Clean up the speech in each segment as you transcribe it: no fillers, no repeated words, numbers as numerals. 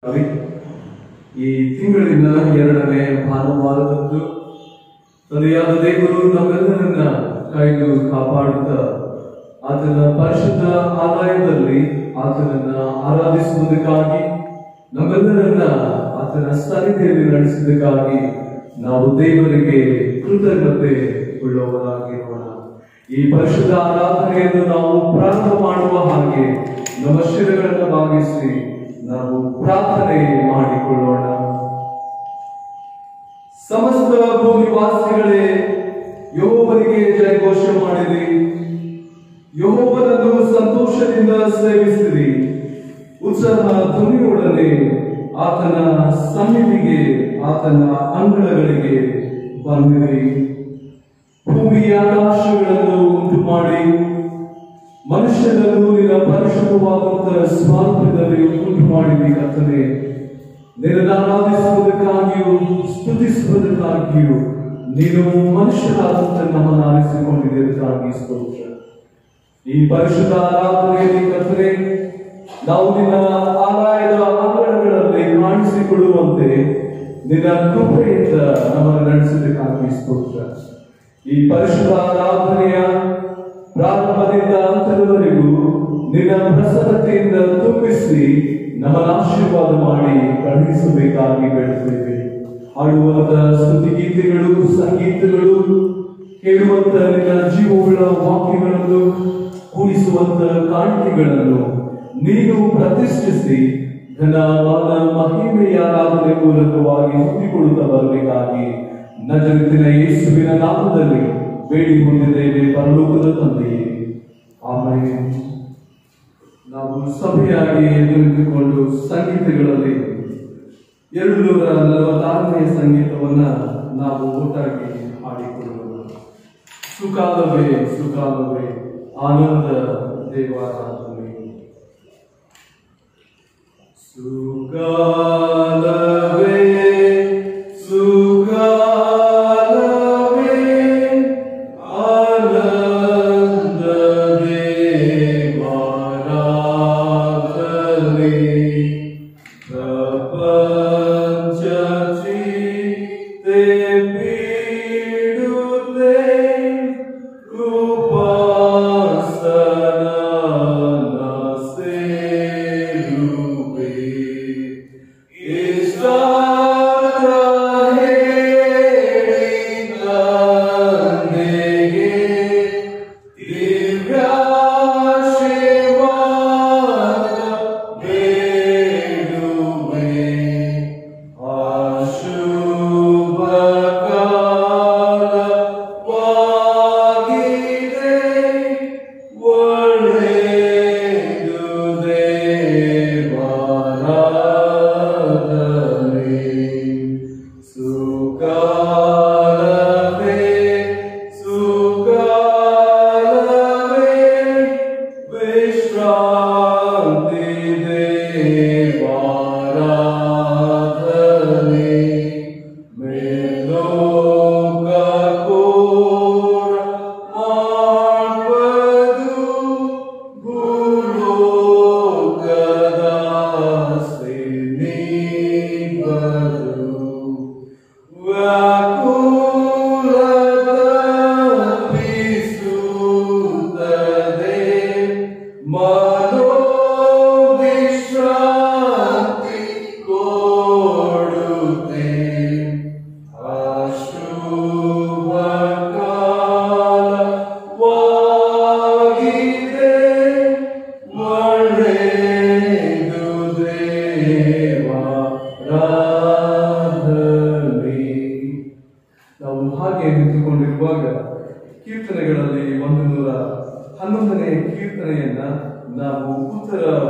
ಈ ತಿಂಗಳಿನ 2ನೇ ಭಾನುವಾರದಂದು ತಂದೆಯಾದ ದೇವರು ನಮ್ಮೆಲ್ಲರನ್ನ ಕಾಯ್ದು ಕಾಪಾಡುತ್ತಾ ಆತನ ಪರಿಶುದ್ಧ ಆಲಯದಲ್ಲಿ ಆತನನ್ನ ಆರಾಧಿಸುವುದಕ್ಕಾಗಿ ನಮ್ಮೆಲ್ಲರನ್ನ ಆತನ ಸನ್ನಿಧಿಯಲ್ಲಿ ನಡೆಸಿದ್ದಕ್ಕಾಗಿ ನಾವು ದೇವರಿಗೆ ಕೃತಜ್ಞತೆ ಉಳ್ಳವರಾಗಿರೋಣ. ಈ ಪರಿಶುದ್ಧ ಆರಾಧನೆಯನ್ನು ನಾವು ಪ್ರಾರಂಭ ಮಾಡುವ ಹಾಗೆ ನಮ್ಮ ಶಿರಗಳನ್ನು ಭಾಗಿಸಿ ನಾವು ಪ್ರಾರ್ಥನೆ ಮಾಡಿಕೊಳ್ಳೋಣ. ಸಮಸ್ತ ಭೂನಿವಾಸಿಗಳೇ, ಯೆಹೋವನಿಗೆ ಜಯಘೋಷ ಮಾಡಿರಿ, ಯೆಹೋವನನ್ನು ಸಂತೋಷದಿಂದ ಸೇವಿಸಿರಿ, ಉತ್ಸಾಹ ಧ್ವನಿಯೊಡನೆ ಆತನ ಸನ್ನಿಧಿಗೆ ಆತನ ಅಂಗಳಗಳಿಗೆ ಬಂದಿರಿ. ಭೂಮಿಯ ಆಕಾಶಗಳನ್ನು ಉಂಟು ಮಾಡಿ ಮನುಷ್ಯನನ್ನು ನಿನ್ನ ಪರಿಶುದ್ಧವಾದಂತಹ ಸ್ವಾತಂತ್ರ್ಯದಲ್ಲಿ ಉಂಟು ಮಾಡಿದಿ ಕರ್ತನೇ. ನಿನ್ನನ್ನು ಆರಾಧಿಸುವುದಕ್ಕಾಗಿಯೂ ಸ್ತುತಿಸುವುದಕ್ಕಾಗಿಯೂ ನೀನು ಮನುಷ್ಯರಾದಂತೆ ನಮ್ಮನ್ನು ಆರಿಸಿಕೊಂಡಿದ್ದಕ್ಕಾಗಿ ಸ್ತೋತ್ರ. ಈ ಪರಿಶುದ್ಧ ಆರಾಧನೆಯಲ್ಲಿ ಕರ್ತನೇ, ನಾವು ನಿನ್ನ ಆಲಯದ ಅಂಗಣಗಳಲ್ಲಿ ಕಾಣಿಸಿಕೊಳ್ಳುವಂತೆ ನಿನ್ನ ಕೃಪೆಯಿಂದ ನಮ್ಮನ್ನು ನಡೆಸಿದ್ದಕ್ಕಾಗಿ ಸ್ತೋತ್ರ. ಈ ಪರಿಶುದ್ಧ ಆರಾಧನೆಯ ಪ್ರಾರಂಭದಿಂದ ಅಂತರವರೆಗೂ ನಿನ್ನ ಪ್ರಸನ್ನತೆಯಿಂದ ತುಂಬಿಸಿ ನಮ್ಮನ್ನು ಆಶೀರ್ವಾದ ಮಾಡಿ ಕಳುಹಿಸಬೇಕಾಗಿ ಬೇಡುತ್ತೇವೆ. ಹಾಡುವಂತ ಸ್ತುತಿಗೀತೆಗಳು, ಸಂಗೀತಗಳು, ಕೇಳುವಂತ ನಿನ್ನ ಜೀವಗಳ ವಾಕ್ಯಗಳನ್ನು, ಕೂಡಿಸುವಂತ ಕಾಣಿಕೆಗಳನ್ನು ನೀನು ಪ್ರತಿಷ್ಠಿಸಿ ಘನವಾದ ಮಹಿಮೆಯ ಆರಾಧನೆ ಮೂಲಕವಾಗಿ ಹೊಂದಿಕೊಳ್ಳುತ್ತಾ ಬರಬೇಕಾಗಿ ನಜರೇತಿನ ಯೇಸುವಿನ ನಾಮದಲ್ಲಿ ಬೇಡಿ ಹೊಂದಿದ್ದೇವೆ ಪರಲೋಕದ ತಂದೆಯೇ, ಆಮೇಲೆ. ನಾವು ಸಭೆಯಾಗಿ ನಿಂತುಕೊಂಡು ಸಂಗೀತಗಳಲ್ಲಿ 246ನೇ ಸಂಗೀತವನ್ನ ನಾವು ಒಟ್ಟಾಗಿ ಹಾಡಿಕೊಳ್ಳೋಣ. ಸುಕಾಲವೇ ಸುಕಾಲವೇ ಆನಂದ ದೇವಾರಾಧನೆ. ಸುಕಾಲವೇ ಕೀರ್ತನೆಗಳಲ್ಲಿ 111ನೇ ಕೀರ್ತನೆಯನ್ನ ನಾವು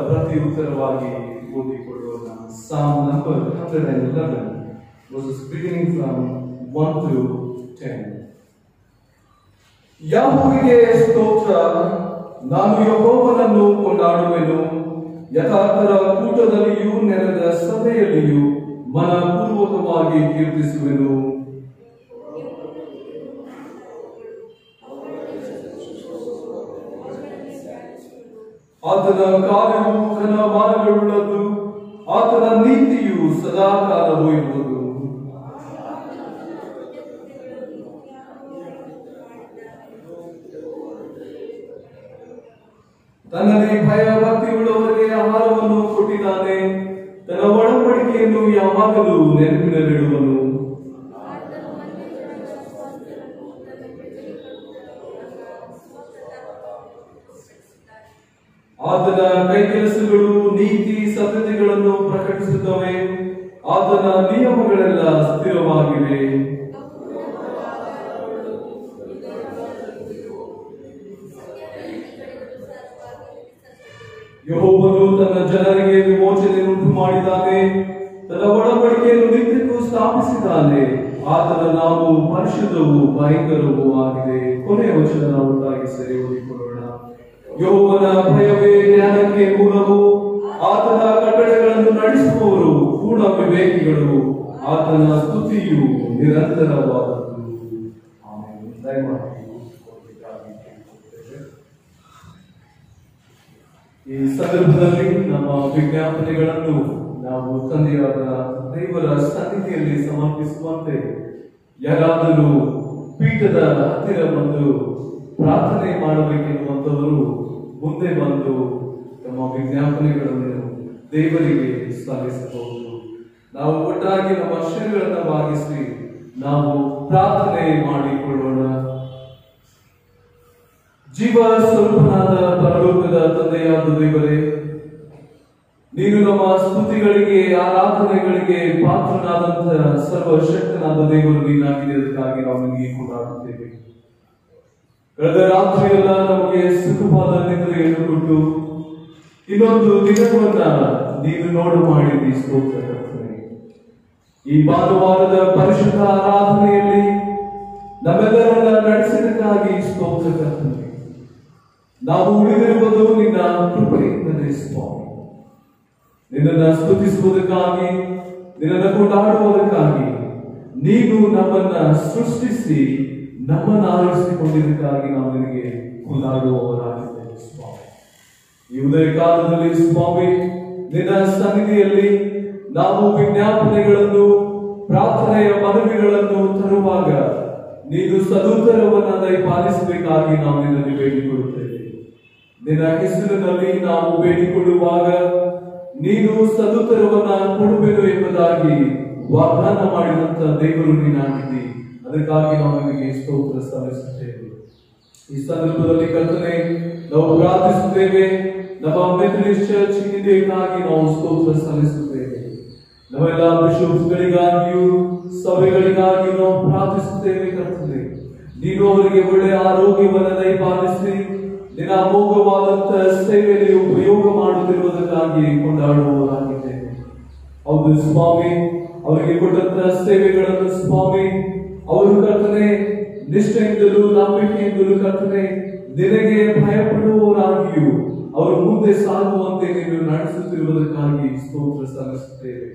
ಪ್ರತಿ ಉತ್ತರವಾಗಿ ಓದಿಕೊಳ್ಳೋಣ. Psalm number 111, verses beginning from 1 to 10. ಯೆಹೋವನಿಗೆ ಸ್ತೋತ್ರ, ನಾನು ಯೆಹೋವನನ್ನು ಕೊಂಡಾಡುವೆನು. ಯಥಾರ್ಥರ ಕೂಟದಲ್ಲಿಯೂ ನೆರೆದ ಸಭೆಯಲ್ಲಿಯೂ ಮನಪೂರ್ವಕವಾಗಿ ಕೀರ್ತಿಸುವೆನು. ಆತನ ಕಾರ್ಯವು ಘನಮಾನಗಳುಳ್ಳದ್ದು, ಆತನ ನೀತಿಯು ಸದಾ ಕಾಲವೂ ಇರುವುದು. ತನ್ನಲ್ಲಿ ಭಯ ಭಕ್ತಿ ಉಳ್ಳವರಿಗೆ ಆಹಾರವನ್ನು ಕೊಟ್ಟಿದ್ದಾನೆ. ತನ್ನ ಒಡಂಬಡಿಕೆಯನ್ನು ಯಾವಾಗಲೂ ನೆನಪಿನಲ್ಲಿಡುವನು. ಆತನ ಕೈಕೆಲಸಗಳು ನೀತಿ ಸತ್ಯತೆಗಳನ್ನು ಪ್ರಕಟಿಸುತ್ತವೆ. ಆತನ ನಿಯಮಗಳೆಲ್ಲ ಸ್ಥಿರವಾಗಿವೆ. ಯೆಹೋವನು ತನ್ನ ಜನರಿಗೆ ವಿಮೋಚನೆಯನ್ನುಂಟು ಮಾಡಿದ್ದಾನೆ. ತನ್ನ ಒಡಂಬಡಿಕೆಯನ್ನು ನಿತ್ಯಕ್ಕೂ ಸ್ಥಾಪಿಸಿದ್ದಾನೆ. ಆತನ ನಾವು ಪರಿಶುದ್ಧವೂ ಭಯಂಕರವೂ ಆಗಿದೆ. ಕೊನೆಯ ವಚನ ನಾವು ಒಟ್ಟಾಗಿ ಸೇರಿ ಓದಿಕೊಳ್ಳೋಣ. ಯೆಹೋವನ ಭಯವೇ ಜ್ಞಾನಕ್ಕೆ ಮೂಲವು. ಆತನ ಕಟ್ಟಳೆಗಳನ್ನು ನಡೆಸುವವರು ಪೂರ್ಣ ವಿವೇಕಿಗಳು. ಆತನ ಸ್ತುತಿಯು ನಿರಂತರವಾದದ್ದು. ಆಮೆನ್. ದಯಮಾಡಿ ಈ ಸಂದರ್ಭದಲ್ಲಿ ನಮ್ಮ ವಿಜ್ಞಾಪನೆಗಳನ್ನು ನಾವು ತಂದೆಯಾದ ದೇವರ ಸನ್ನಿಧಿಯಲ್ಲಿ ಸಮರ್ಪಿಸುವಂತೆ ಯಾರಾದರೂ ಪೀಠದ ಹತ್ತಿರ ಬಂದು ಪ್ರಾರ್ಥನೆ ಮಾಡಬೇಕೆನ್ನುವಂಥವರು ಮುಂದೆ ಬಂದು ತಮ್ಮ ವಿಜ್ಞಾಪನೆಗಳನ್ನು ದೇವರಿಗೆ ಸಲ್ಲಿಸಬಹುದು. ನಾವು ಒಟ್ಟಾಗಿ ನಮ್ಮ ಶಿರಗಳನ್ನು ಭಾಗಿಸಿ ನಾವು ಪ್ರಾರ್ಥನೆ ಮಾಡಿಕೊಳ್ಳೋಣ. ಜೀವ ಸ್ವರೂಪನಾದ ಪರಲೋಕದ ತಂದೆಯಾದ ದೇವರೇ, ನೀನು ನಮ್ಮ ಸ್ತುತಿಗಳಿಗೆ ಆರಾಧನೆಗಳಿಗೆ ಪಾತ್ರನಾದಂತಹ ಸರ್ವಶಕ್ತನಾದ ದೇವರು ನೀನಾಗಿದೆ. ಅದಕ್ಕಾಗಿ ನಾವು ನಿನಗೆ ಕೊಂಡಾಡುತ್ತೇವೆ. ಕಳೆದ ರಾತ್ರಿಯೆಲ್ಲ ನಮಗೆ ಸುಖವಾದ ನಿದ್ರೆಯನ್ನು ಕೊಟ್ಟು ಇನ್ನೊಂದು ದಿನವನ್ನ ನೀನು ನೋಡು ಮಾಡಿದ್ದಿ. ಸ್ತೋತ್ರ ಕರ್ತನೇ. ಈ ಭಾನುವಾರದ ಪರಿಶುದ್ಧ ಆರಾಧನೆಯಲ್ಲಿ ನಮ್ಮೆಲ್ಲರನ್ನ ನಡೆಸಿದಕ್ಕಾಗಿ ಸ್ತೋತ್ರ ಕರ್ತನೇ. ನಾವು ಉಳಿದಿರುವುದು ನಿನ್ನ ಕೃಪೆಯಿಂದಲೇ ಸ್ವಾಮಿ. ನಿನ್ನನ್ನು ಸ್ತುತಿಸುವುದಕ್ಕಾಗಿ, ನಿನ್ನನ್ನು ಕೊಂಡಾಡುವುದಕ್ಕಾಗಿ ನೀನು ನಮ್ಮನ್ನ ಸೃಷ್ಟಿಸಿ ನಮ್ಮನ್ನು ಆರಿಸಿಕೊಂಡಿದ್ದಕ್ಕಾಗಿ ನಾವು ನಿನಗೆ ಕೊಂಡಾಡುವವರಾಗಿದ್ದೇವೆ ಸ್ವಾಮಿ. ಈ ಉದಯ ಕಾಲದಲ್ಲಿ ಸ್ವಾಮಿ ನಿನ್ನ ಸನ್ನಿಧಿಯಲ್ಲಿ ನಾವು ವಿಜ್ಞಾಪನೆಗಳನ್ನು, ಪ್ರಾರ್ಥನೆಯ ಮನವಿಗಳನ್ನು ತರುವಾಗ ನೀನು ಸದುತ್ತರವನ್ನ ದಯಪಾಲಿಸಬೇಕಾಗಿ ನಾವು ನಿನ್ನಲ್ಲಿ ಬೇಡಿಕೊಳ್ಳುತ್ತೇವೆ. ನಿನ್ನ ಹೆಸರಿನಲ್ಲಿ ನಾವು ಬೇಡಿಕೊಳ್ಳುವಾಗ ನೀನು ಸದುತ್ತರವನ್ನ ಕೊಡುವೆನು ಎಂಬುದಾಗಿ ವಾಗ್ದಾನ ಮಾಡಿದಂತ ದೇವರು ನೀನಾಗಿದ್ದಿ. ಅದಕ್ಕಾಗಿ ನಾವು ನಿಮಗೆ ಸ್ತೋತ್ರ ಸಲ್ಲಿಸುತ್ತೇವೆ. ಈ ಸಂದರ್ಭದಲ್ಲಿ ಕರ್ತನೆ ನಾವು ಪ್ರಾರ್ಥಿಸುತ್ತೇವೆ. ನಮ್ಮ ಮೆಥಡಿಸ್ಟ್ ಚರ್ಚ್ ಇಂಡಿಯಾಗಾಗಿ ನಾವು ಸ್ತೋತ್ರ ಸಲ್ಲಿಸುತ್ತೇವೆ. ನಮ್ಮೆಲ್ಲ ಬಿಷಪ್ಸ್ಗಳಿಗಾಗಿಯೂ ಸಭೆಗಳಿಗಾಗಿ ನಾವು ಪ್ರಾರ್ಥಿಸುತ್ತೇವೆ. ಕರ್ತನೆ ನೀನು ಅವರಿಗೆ ಒಳ್ಳೆಯ ಆರೋಗ್ಯವನ್ನು ದಯಪಾಲಿಸಿ ನಿನ್ನ ಅಮೋಘವಾದಂತಹ ಸೇವೆಯಲ್ಲಿ ಉಪಯೋಗ ಮಾಡುತ್ತಿರುವುದಕ್ಕಾಗಿ ಕೊಂಡಾಡುವುದಾಗಿದ್ದೇವೆ. ಹೌದು ಸ್ವಾಮಿ, ಅವರಿಗೆ ಕೊಟ್ಟಂತಹ ಸೇವೆಗಳನ್ನು ಸ್ವಾಮಿ ಅವರು ಕರ್ತನೆ ನಿಷ್ಠೆಯಿಂದಲೂ ನಂಬಿಕೆಯಿಂದಲೂ ಕರ್ತನೆ ನಿನಗೆ ಭಯಪಡುವವರಾಗಿಯೂ ಅವರು ಮುಂದೆ ಸಾಗುವಂತೆ ನೀನು ನಡೆಸುತ್ತಿರುವುದಕ್ಕಾಗಿ ಸ್ತೋತ್ರ ಸಲ್ಲಿಸುತ್ತೇವೆ.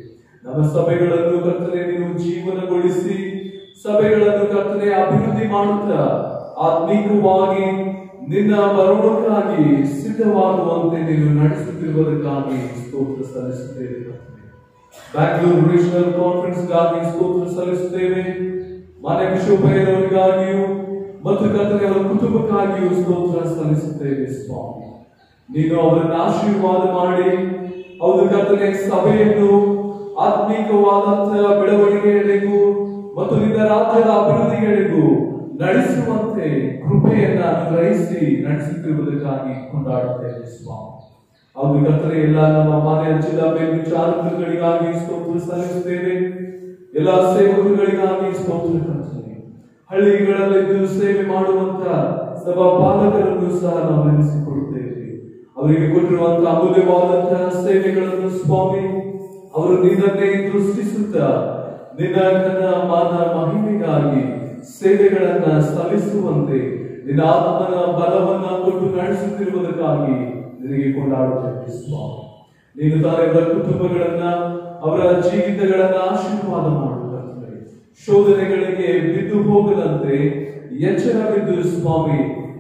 ನಮ್ಮ ಸಭೆಗಳನ್ನು ಕರ್ತನೆ ನೀನು ಜೀವನಗೊಳಿಸಿ ಸಭೆಗಳನ್ನು ಕರ್ತನೆ ಅಭಿವೃದ್ಧಿ ಮಾಡುತ್ತಾ ಆತ್ಮೀಕವಾಗಿ ನಿನ್ನ ಬರೋಣಕ್ಕಾಗಿ ಸಿದ್ಧವಾಗುವಂತೆ ನೀನು ನಡೆಸುತ್ತಿರುವುದಕ್ಕಾಗಿ ಸ್ತೋತ್ರ ಸಲ್ಲಿಸುತ್ತೇವೆ. ಬ್ಯಾಂಗ್ಳೂರ್ ರೀಜನಲ್ ಕಾನ್ಫರೆನ್ಸ್ ಗಾಗಿ ಸ್ತೋತ್ರ ಸಲ್ಲಿಸುತ್ತೇವೆ. ಮಾನ್ಯ ಬಿಷಪ್ರವರಿಗಾಗಿಯೂ ಮತ್ತು ಕರ್ತನೆ ಅವರ ಕುಟುಂಬಕ್ಕಾಗಿಯೂ ಸ್ತೋತ್ರ ಸಲ್ಲಿಸುತ್ತೇವೆ. ಸ್ವಾಮಿ ನೀನು ಅವರನ್ನು ಆಶೀರ್ವಾದ ಮಾಡಿ ಹೌದು ಕರ್ತನೆ ಸಭೆಯನ್ನು ಆತ್ಮೀಕವಾದಂತಹ ಬೆಳವಣಿಗೆಯಡೆಗೂ ಮತ್ತು ನಿನ್ನ ರಾಜ್ಯದ ಅಭಿವೃದ್ಧಿಗಳಿಗೂ ನಡೆಸುವಂತೆ ಕೃಪೆಯನ್ನ ಅನುಗ್ರಹಿಸಿ ನಡೆಸುತ್ತಿರುವುದಕ್ಕಾಗಿ ಕೊಂಡಾಡುತ್ತೇವೆ. ಸ್ವಾಮಿ ಹೌದು ಕರ್ತನೆ ಎಲ್ಲ ನಮ್ಮ ಮಾನ್ಯ ಜಿಲ್ಲಾ ಮೇಲ್ವಿಚಾರಕಗಳಿಗಾಗಿ ಸ್ತೋತ್ರ ಸಲ್ಲಿಸುತ್ತೇವೆ. ಎಲ್ಲ ಸೇವಕರುಗಳಿಗಾಗಿ ಸ್ತೋತ್ರ ಕರ್ತನೆ. ಹಳ್ಳಿಗಳಲ್ಲಿದ್ದು ಸೇವೆ ಮಾಡುವಂತ ಸಭಾ ಪಾಲಕರನ್ನು ಸಹ ನಾವು ನೆನೆಸಿಕೊಳ್ಳುತ್ತೇವೆ. ಅವರಿಗೆ ಕೊಟ್ಟಿರುವಂತಹ ಅಮೂಲ್ಯವಾದಂತಹ ಸೇವೆಗಳನ್ನು ಸ್ವಾಮಿ ಅವರು ನಿನ್ನನ್ನೇ ದೃಷ್ಟಿಸುತ್ತಾ ನಿನ್ನ ಮಾನ ಮಹಿಮೆಗಾಗಿ ಸೇವೆಗಳನ್ನ ಸಲ್ಲಿಸುವಂತೆ ನಿನ್ನ ಆತ್ಮನ ಬಲವನ್ನ ಕೊಟ್ಟು ನಡೆಸುತ್ತಿರುವುದಕ್ಕಾಗಿ ನಿನಗೆ ಕೊಂಡಾಡುತ್ತೇವೆ. ಸ್ವಾಮಿ ನೀನು ತಾನೇ ಅವರ ಕುಟುಂಬಗಳನ್ನ ಅವರ ಜೀವಿತಗಳನ್ನ ಆಶೀರ್ವಾದ ಮಾಡುತ್ತಾರೆ. ಶೋಧನೆಗಳಿಗೆ ಬಿದ್ದು ಹೋಗದಂತೆ ಎಚ್ಚರವಿದ್ದು ಸ್ವಾಮಿ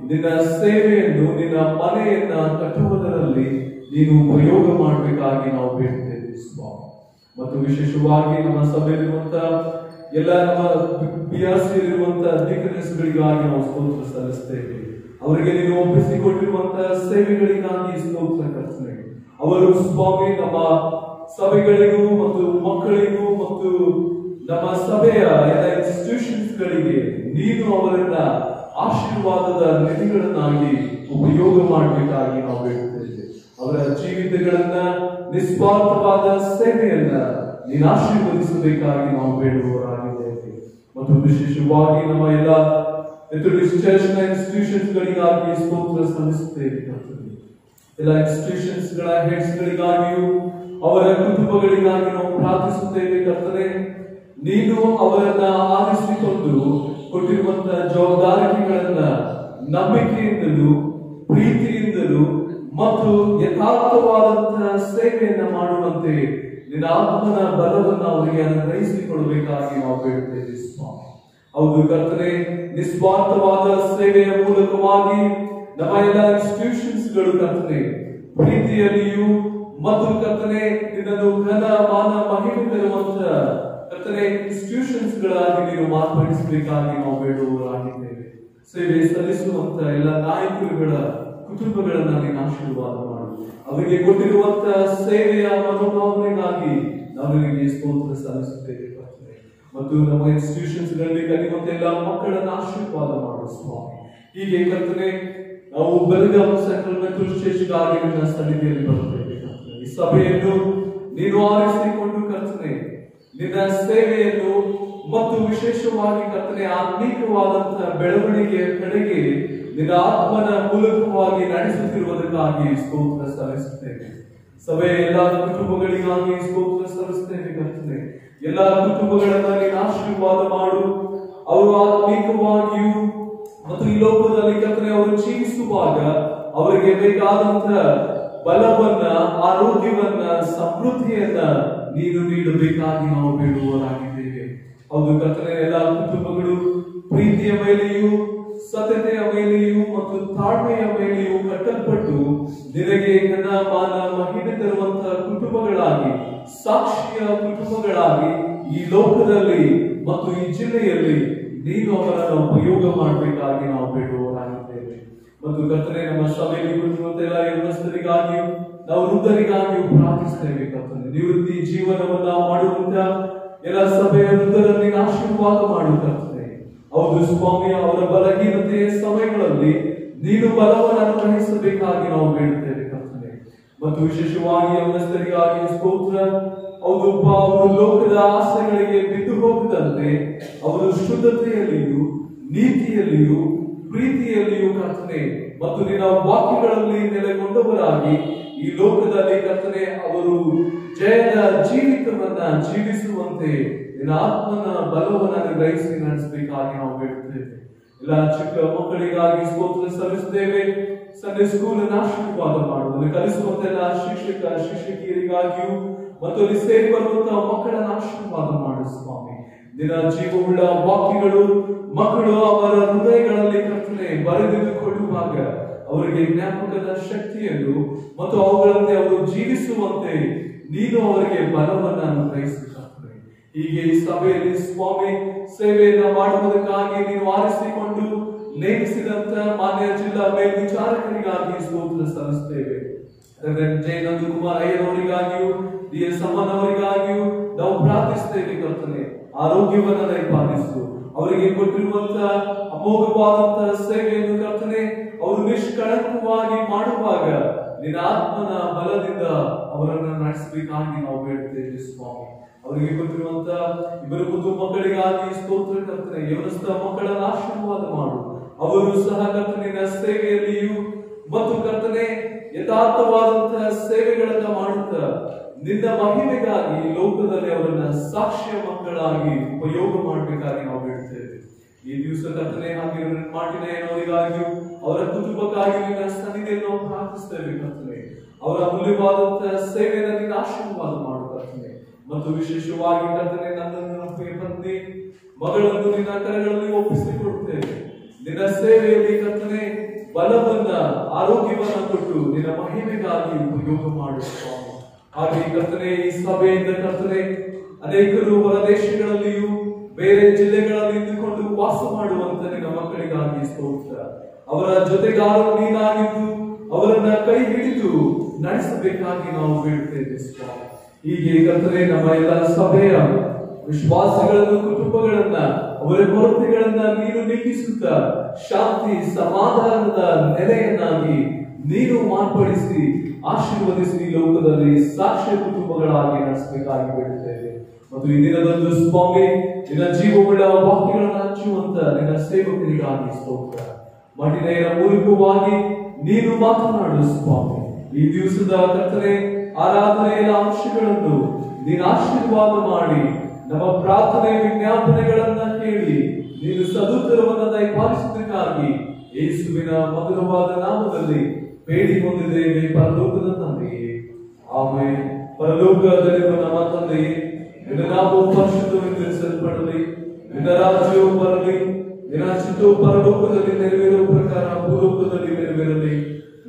ನಿನ್ನ ಸೇವೆಯನ್ನು ನಿನ್ನ ಮನೆಯನ್ನ ಕಟ್ಟುವುದರಲ್ಲಿ ನೀನು ಉಪಯೋಗ ಮಾಡಬೇಕಾಗಿ ನಾವು ಬೇಡ್ತೇವೆ. ಸ್ವಾಮಿ ಮತ್ತು ವಿಶೇಷವಾಗಿ ನಮ್ಮ ಸಭೆಯಲ್ಲಿರುವಂತಹ ಎಲ್ಲ ನಮ್ಮ BRC ಇರುವಂತಹ ದಿಕ್ಕನೆಸ್ಗಳಿಗಾಗಿ ನಾವು ಸ್ತೋತ್ರ ಸಲ್ಲಿಸ್ತೇವೆ. ಅವರಿಗೆ ನೀನು ಒಪ್ಪಿಸಿಕೊಟ್ಟಿರುವಂತಹ ಸೇವೆಗಳಿಗಾಗಿ ಸ್ತೋತ್ರ ಕರ್ತನೆ. ಅವರು ಸ್ವಾಮಿ ನಮ್ಮ ಸಭೆಗಳಿಗೂ ಮತ್ತು ಮಕ್ಕಳಿಗೂ ಮತ್ತು ನಮ್ಮ ಸಭೆಯ ಎಲ್ಲ ಇನ್ಸ್ಟಿಟ್ಯೂಷನ್ಸ್ ಗಳಿಗೆ ನೀನು ಅವರನ್ನ ಆಶೀರ್ವಾದದ ನಿಧಿಗಳನ್ನಾಗಿ ಉಪಯೋಗ ಮಾಡಬೇಕಾಗಿ ನಾವು ಬೇಡುತ್ತೇವೆ. ಅವರ ಜೀವಿತಗಳನ್ನ ನಿಸ್ವಾರ್ಥವಾದ ಸೇವೆಯನ್ನ ನೀನು ಆಶೀರ್ವದಿಸಬೇಕಾಗಿ ನಾವು ಬೇಡುವವರಾಗಿದ್ದೇವೆ. ಮತ್ತು ವಿಶೇಷವಾಗಿ ನಮ್ಮ ಎಲ್ಲ ಚರ್ಚ್ನ ಇನ್ಸ್ಟಿಟ್ಯೂಷನ್ಸ್ ಗಳಿಗಾಗಿ ಸ್ತೋತ್ರ ಸಲ್ಲಿಸುತ್ತೇವೆ. ಎಲ್ಲ ಇನ್ಸ್ಟಿಟ್ಯೂಷನ್ಸ್ ಗಳ ಹೆಡ್ಸ್ ಗಳಿಗಾಗಿಯೂ ಅವರ ಕುಟುಂಬಗಳಿಗಾಗಿ ನಾವು ಪ್ರಾರ್ಥಿಸುತ್ತೇವೆ. ಕರ್ತನೆ, ನೀನು ಅವರನ್ನ ಆರಿಸಿಕೊಂಡು ಕೊಟ್ಟಿರುವಂತಹ ಜವಾಬ್ದಾರಿಗಳನ್ನ ನಂಬಿಕೆಯಿಂದಲೂ ಪ್ರೀತಿಯಿಂದಲೂ ಮತ್ತು ಯಥಾರ್ಥವಾದಂತಹ ಸೇವೆಯನ್ನ ಮಾಡುವಂತೆ ನಿನ್ನ ಆತ್ಮನ ಬಲವನ್ನು ಅವರಿಗೆ ಅನುಗ್ರಹಿಸಿಕೊಡಬೇಕಾಗಿ ನಾವು ಬೇಡುತ್ತೇವೆ ಸ್ವಾಮಿ. ಹೌದು ಕರ್ತನೆ, ನಿಸ್ವಾರ್ಥವಾದ ಸೇವೆಯ ಮೂಲಕವಾಗಿ ನಮ್ಮ ಎಲ್ಲ ಇನ್ಸ್ಟಿಟ್ಯೂಷನ್ಸ್ ಗಳು ಕರ್ತನೆ ಪ್ರೀತಿಯಲ್ಲಿಯೂ ಮತ್ತು ಕರ್ತನೆ ನಿನ್ನನ್ನು ಘನ ಮಾನ ಮಹಿಮೆ ತರುವಂತ ಕರ್ತನೆ ಇನ್ಸ್ಟಿಟ್ಯೂಷನ್ಸ್ ಗಳಾಗಿ ನೀನು ಮಾರ್ಪಡಿಸಬೇಕಾಗಿ ನಾವು ಬೇಡುವವರಾಗಿದ್ದೇವೆ. ಸೇವೆ ಸಲ್ಲಿಸುವಂತ ಎಲ್ಲ ನಾಯಕರುಗಳ ಕುಟುಂಬಗಳನ್ನ ನೀನು ಆಶೀರ್ವಾದ ಮಾಡು. ಅವರಿಗೆ ಕೊಟ್ಟಿರುವಂತ ಸೇವೆಯ ಮನೋಭಾವನೆಗಾಗಿ ನಾವು ನಿನಗೆ ಸ್ತೋತ್ರ ಸಲ್ಲಿಸುತ್ತೇವೆ ಕರ್ತನೆ. ಮತ್ತು ನಮ್ಮ ಇನ್ಸ್ಟಿಟ್ಯೂಷನ್ಸ್ ಗಳಲ್ಲಿ ಕಲಿಯುವಂತ ಎಲ್ಲ ಮಕ್ಕಳನ್ನ ಆಶೀರ್ವಾದ ಮಾಡು ಸ್ವಾಮಿ. ಹೀಗೆ ಕರ್ತನೆ ನಾವು ಬೆಳಗಾವಿ ಸೆಂಟ್ರಲ್ ಮೆಟ್ರೋ ಸ್ಟೇಷನ್ಗಾಗಿ ನಿನ್ನ ಸನ್ನಿಧಿಯಲ್ಲಿ ಬರುತ್ತೇವೆ ಕರ್ತನೆ. ಈ ಸಭೆಯನ್ನು ನೀನು ಆರಿಸಿಕೊಂಡು ಕರ್ತನೆ ನಿನ್ನ ಸೇವೆಯನ್ನು ಮತ್ತು ವಿಶೇಷವಾಗಿ ಕರ್ತನೆ ಆತ್ಮೀಕವಾದಂತಹ ಬೆಳವಣಿಗೆಯ ಕಡೆಗೆ ನಿನ್ನ ಆತ್ಮನ ಮೂಲಕವಾಗಿ ನಡೆಸುತ್ತಿರುವುದಕ್ಕಾಗಿ ಸ್ತೋತ್ರ ಸಲ್ಲಿಸುತ್ತೇವೆ. ಸಭೆಯ ಎಲ್ಲಾ ಕುಟುಂಬಗಳಿಗಾಗಿ ಸ್ತೋತ್ರ ಸಲ್ಲಿಸುತ್ತೇವೆ ಕರ್ತನೆ. ಎಲ್ಲಾ ಕುಟುಂಬಗಳನ್ನ ನೀನು ಆಶೀರ್ವಾದ ಮಾಡು. ಅವರು ಆತ್ಮೀಕವಾಗಿಯೂ ಮತ್ತು ಈ ಲೋಕದಲ್ಲಿ ಕರ್ತನೆ ಅವರು ಜೀವಿಸುವಾಗ ಅವರಿಗೆ ಬೇಕಾದಂತಹ ಬಲವನ್ನ, ಆರೋಗ್ಯವನ್ನ, ಸಮೃದ್ಧಿಯನ್ನ ನೀನು ನೀಡಬೇಕಾಗಿ ನಾವು ಬೇಡುವವರಾಗಿದ್ದೇವೆ. ಹೌದು ಕರ್ತನೆ, ಎಲ್ಲ ಕುಟುಂಬಗಳು ಪ್ರೀತಿಯ ಮೇಲೆಯೂ ಸತ್ಯತೆಯ ಮೇಲೆಯೂ ಮತ್ತು ತಾಳ್ಮೆಯ ಮೇಲೆಯೂ ಕಟ್ಟಲ್ಪಟ್ಟು ನಿನಗೆ ಘನ ಮಾನ ಮಹಿಮೆ ತರುವಂತಹ ಕುಟುಂಬಗಳಾಗಿ, ಸಾಕ್ಷಿಯ ಕುಟುಂಬಗಳಾಗಿ ಈ ಲೋಕದಲ್ಲಿ ಮತ್ತು ಈ ಜಿಲ್ಲೆಯಲ್ಲಿ ನೀನು ಅವರನ್ನು ಉಪಯೋಗ ಮಾಡಬೇಕಾಗಿ ನಾವು ಬೇಡುವವರಾಗಿದ್ದೇವೆ. ಮತ್ತು ಕರ್ತನೆ, ನಮ್ಮ ಸಭೆಯಲ್ಲಿ ಬಂದಿರುವಂತೆಲ್ಲ ಯೌವನಸ್ಥರಿಗಾಗಿಯೂ ನಾವು ವೃದ್ಧರಿಗಾಗಿಯೂ ಪ್ರಾರ್ಥಿಸ್ತೇವೆ ಕರ್ತನೆ. ನಿವೃತ್ತಿ ಜೀವನವನ್ನ ಮಾಡುವಂತ ಎಲ್ಲ ಸಭೆಯ ವೃದ್ಧರನ್ನು ನೀನು ಆಶೀರ್ವಾದ ಮಾಡು ಕರ್ತನೆ. ಹೌದು ಸ್ವಾಮಿ, ಅವರ ಬಲಹೀನತೆಯ ಸಮಯಗಳಲ್ಲಿ ನೀನು ಬಲವನ್ನು ಅನುಗ್ರಹಿಸಬೇಕಾಗಿ ನಾವು ಬೇಡುತ್ತೇವೆ ಕರ್ತನೆ. ಮತ್ತು ವಿಶೇಷವಾಗಿ ಯೌವನಸ್ಥರಿಗಾಗಿ ಸ್ತೋತ್ರ. ಹೌದು, ಅವರು ಲೋಕದ ಆಸೆಗಳಿಗೆ ಬಿದ್ದು ಹೋಗದಂತೆ ಅವರು ಶುದ್ಧತೆಯಲ್ಲಿಯೂ ನೀತಿಯಲ್ಲಿಯೂ ಪ್ರೀತಿಯಲ್ಲಿಯೂ ಕರ್ತನೆ ಮತ್ತು ನಿನ್ನ ವಾಕ್ಯಗಳಲ್ಲಿ ನೆಲೆಗೊಂಡವರಾಗಿ ಈ ಲೋಕದಲ್ಲಿ ಕರ್ತನೆ ಅವರು ಜಯದ ಜೀವಿತವನ್ನ ಜೀವಿಸುವಂತೆ ನಿನ್ನ ಆತ್ಮನ ಬಲವನ್ನು ಅನುಗ್ರಹಿಸಿ ನಡೆಸಬೇಕಾಗಿ ನಾವು ಬೇಡುತ್ತೇವೆ. ಎಲ್ಲ ಚಿಕ್ಕ ಮಕ್ಕಳಿಗಾಗಿ ಸ್ತೋತ್ರ ಸಲ್ಲಿಸುತ್ತೇವೆ. ಸಂಡೇ ಸ್ಕೂಲ್ ಅನ್ನು ಆಶೀರ್ವಾದ ಮಾಡುವುದು, ಕಲಿಸುವಂತೆಲ್ಲ ಶಿಕ್ಷಕ ಶಿಕ್ಷಕಿಯರಿಗಾಗಿಯೂ ಮತ್ತು ಅಲ್ಲಿ ಸೇರಿ ಬರುವಂತಹ ಮಕ್ಕಳನ್ನು ಆಶೀರ್ವಾದ ಮಾಡು ಸ್ವಾಮಿ. ನಿನ್ನ ಜೀವವುಳ್ಳ ವಾಕ್ಯಗಳು ಮಕ್ಕಳು ಅವರ ಹೃದಯಗಳಲ್ಲಿ ಕರ್ತನೆ ಬರೆದಿಟ್ಟುಕೊಳ್ಳುವಾಗ ಅವರಿಗೆ ಜ್ಞಾಪಕದ ಶಕ್ತಿಯನ್ನು ಮತ್ತು ಅವುಗಳಂತೆ ಅವರು ಜೀವಿಸುವಂತೆ ನೀನು ಅವರಿಗೆ ಬಲವನ್ನು ಅನುಗ್ರಹಿಸುತ್ತಾರೆ. ಹೀಗೆ ಈ ಸಭೆಯಲ್ಲಿ ಸ್ವಾಮಿ ಸೇವೆಯನ್ನ ಮಾಡುವುದಕ್ಕಾಗಿ ನೀನು ಆರಿಸಿಕೊಂಡು ನೇಮಿಸಿದಂತ ಮಾನ್ಯ ಜಿಲ್ಲಾ ಮೇಲ್ವಿಚಾರಕರಿಗಾಗಿ ಸ್ತೋತ್ರ ಸಲ್ಲಿಸುತ್ತೇವೆ. ಜಯ ನಂದಕುಮಾರ್ ಅಯ್ಯನವರಿಗಾಗಿಯೂ DS ಅಮ್ಮನ್ ಅವರಿಗಾಗಿಯೂ ನಾವು ಪ್ರಾರ್ಥಿಸುತ್ತೇವೆ ಕರ್ತನೆ. ಆರೋಗ್ಯವನ್ನ ದಯಪಾಲಿಸು. ಅವರಿಗೆ ಕೊಟ್ಟಿರುವಂತಹ ಅಮೋಘವಾದಂತಹ ಸೇವೆಯನ್ನು ಕರ್ತನೆ ಅವರು ನಿಷ್ಕಳಂಕವಾಗಿ ಮಾಡುವಾಗ ನಿನ್ನ ಆತ್ಮನ ಬಲದಿಂದ ಅವರನ್ನು ನಡೆಸಬೇಕಾಗಿ ನಾವು ಬೇಡುತ್ತೇವೆ ಸ್ವಾಮಿ. ಅವರಿಗೆ ಕೊಟ್ಟಿರುವಂತಹ ಇಬ್ಬರು ಮುದ್ದು ಮಕ್ಕಳಿಗಾಗಿ ಸ್ತೋತ್ರ ಕರ್ತನೆ. ಯೌವನಸ್ಥ ಮಕ್ಕಳನ್ನು ಆಶೀರ್ವಾದ ಮಾಡು. ಅವರು ಸಹ ಕರ್ತನಿನ ಸೇವೆಯಲ್ಲಿಯೂ ಮತ್ತು ಕರ್ತನೆ ಯಥಾರ್ಥವಾದಂತಹ ಸೇವೆಗಳನ್ನ ಮಾಡುತ್ತಾ ನಿನ್ನ ಮಹಿಮೆಗಾಗಿ ಲೋಕದಲ್ಲಿ ಅವರನ್ನ ಸಾಕ್ಷ್ಯ ಮಕ್ಕಳಾಗಿ ಉಪಯೋಗ ಮಾಡಬೇಕಾಗಿ ನಾವು ಬೇಡುತ್ತೇವೆ. ಈ ದಿವಸ ಕರ್ತನೆ ಹಾಗೆ ಮಾರ್ಟಿನಯ್ಯನವರಿಗಾಗಿಯೂ ಅವರ ಕುಟುಂಬಕ್ಕಾಗಿ ನಿನ್ನ ಸನ್ನಿಧಿಯನ್ನು ನಾವು ಪ್ರಾರ್ಥಿಸ್ತೇವೆ ಕರ್ತನೆ. ಅವರ ಅಮೂಲ್ಯವಾದಂತಹ ಸೇವೆಯನ್ನು ನಿನ್ನ ಆಶೀರ್ವಾದ ಮಾಡು ಕರ್ತನೆ. ಮತ್ತು ವಿಶೇಷವಾಗಿ ಕರ್ತನೆ ನನ್ನನ್ನು ಪತ್ನಿ ಮಗಳನ್ನು ನಿನ್ನ ಕರಗಳಲ್ಲಿ ಒಪ್ಪಿಸಿಕೊಡುತ್ತೇವೆ. ನಿನ್ನ ಸೇವೆಯಲ್ಲಿ ಕರ್ತನೆ ಬಲವನ್ನ ಆರೋಗ್ಯವನ್ನ ಕೊಟ್ಟು ನಿನ್ನ ಮಹಿಮೆಗಾಗಿ ಉಪಯೋಗ ಮಾಡು ಸ್ವಾಮಿ. ಹಾಗೆ ಕರ್ತನೆ ಈ ಸಭೆಯಿಂದ ಕರ್ತನೆ ಅನೇಕರು ಹೊರ ದೇಶಗಳಲ್ಲಿಯೂ ಬೇರೆ ಜಿಲ್ಲೆಗಳಲ್ಲಿ ಇದ್ದುಕೊಂಡು ವಾಸ ಮಾಡುವಂತ ನಿನ್ನ ಮಕ್ಕಳಿಗಾಗಿ ಸ್ತೋತ್ರ. ಅವರ ಜೊತೆಗಾರರು ನೀನಾಗಿದ್ದು ಅವರನ್ನ ಕೈ ಹಿಡಿದು ನಡೆಸಬೇಕಾಗಿ ನಾವು ಬೇಡುತ್ತೇವೆ ಸ್ವಾಮಿ. ಹೀಗೆ ಕರ್ತನೆ ನಮ್ಮ ಎಲ್ಲ ಸಭೆಯ ವಿಶ್ವಾಸಿಗಳನ್ನು, ಕುಟುಂಬಗಳನ್ನ, ಅವರ ಕೊರತೆಗಳನ್ನ ನೀನು ನೀಗಿಸುತ್ತಾ ಶಾಂತಿ ಸಮಾಧಾನದ ನೆಲೆಯನ್ನಾಗಿ ನೀನು ಮಾರ್ಪಡಿಸಿ ಆಶೀರ್ವದಿಸಿ ಲೋಕದಲ್ಲಿ ಸಾಕ್ಷ್ಯ ಕುಟುಂಬಗಳಾಗಿ ನಡೆಸಬೇಕಾಗಿ ಬೇಡುತ್ತೇವೆ. ಮತ್ತು ಈ ದಿನದಂದು ಸ್ವಾಮಿ ನಿನ್ನ ಜೀವಗಳ ವಾಕ್ಯಗಳನ್ನು ಹಂಚುವಂತ ನಿನ್ನ ಸೇವಕರಿಗಾಗಿ ಸ್ತೋತ್ರ. ಮಹಿಳೆಯರ ಮೂಲಕವಾಗಿ ನೀನು ಮಾತನಾಡು ಸ್ವಾಮಿ. ಈ ದಿವಸದ ಕರ್ತನೆ ಆರಾಧನೆಯ ಅಂಶಗಳನ್ನು ನೀನು ಆಶೀರ್ವಾದ ಮಾಡಿ ನಮ್ಮ ಪ್ರಾರ್ಥನೆ ವಿಜ್ಞಾಪನೆಗಳನ್ನ ಕೇಳಿ ನೀನು ಸದುತ್ತರವನ್ನು ದಯಪಾಲಿಸುವುದಕ್ಕಾಗಿ ಯೇಸುವಿನ ಮಧುರವಾದ ನಾಮದಲ್ಲಿ ಬೇಡಿಕೊಂಡಿದ್ದೇವೆ ಪರಲೋಕದ ತಂದೆಯೇ, ಆಮೆನ್. ಪರಲೋಕದಲ್ಲಿರುವ ನಮ್ಮ ತಂದೆಯೇ, ನಿನ್ನ ನಾಮವು ಪರಿಶುದ್ಧವೆಂದೆನಿಸಲ್ಪಡಲಿ, ನಿನ್ನ ರಾಜ್ಯವು ಬರಲಿ, ನಿನ್ನ ಚಿತ್ತವು ಪರಲೋಕದಲ್ಲಿ ನೆರವೇರುವ ಪ್ರಕಾರ ಭೂಲೋಕದಲ್ಲಿ ನೆರವೇರಲಿ.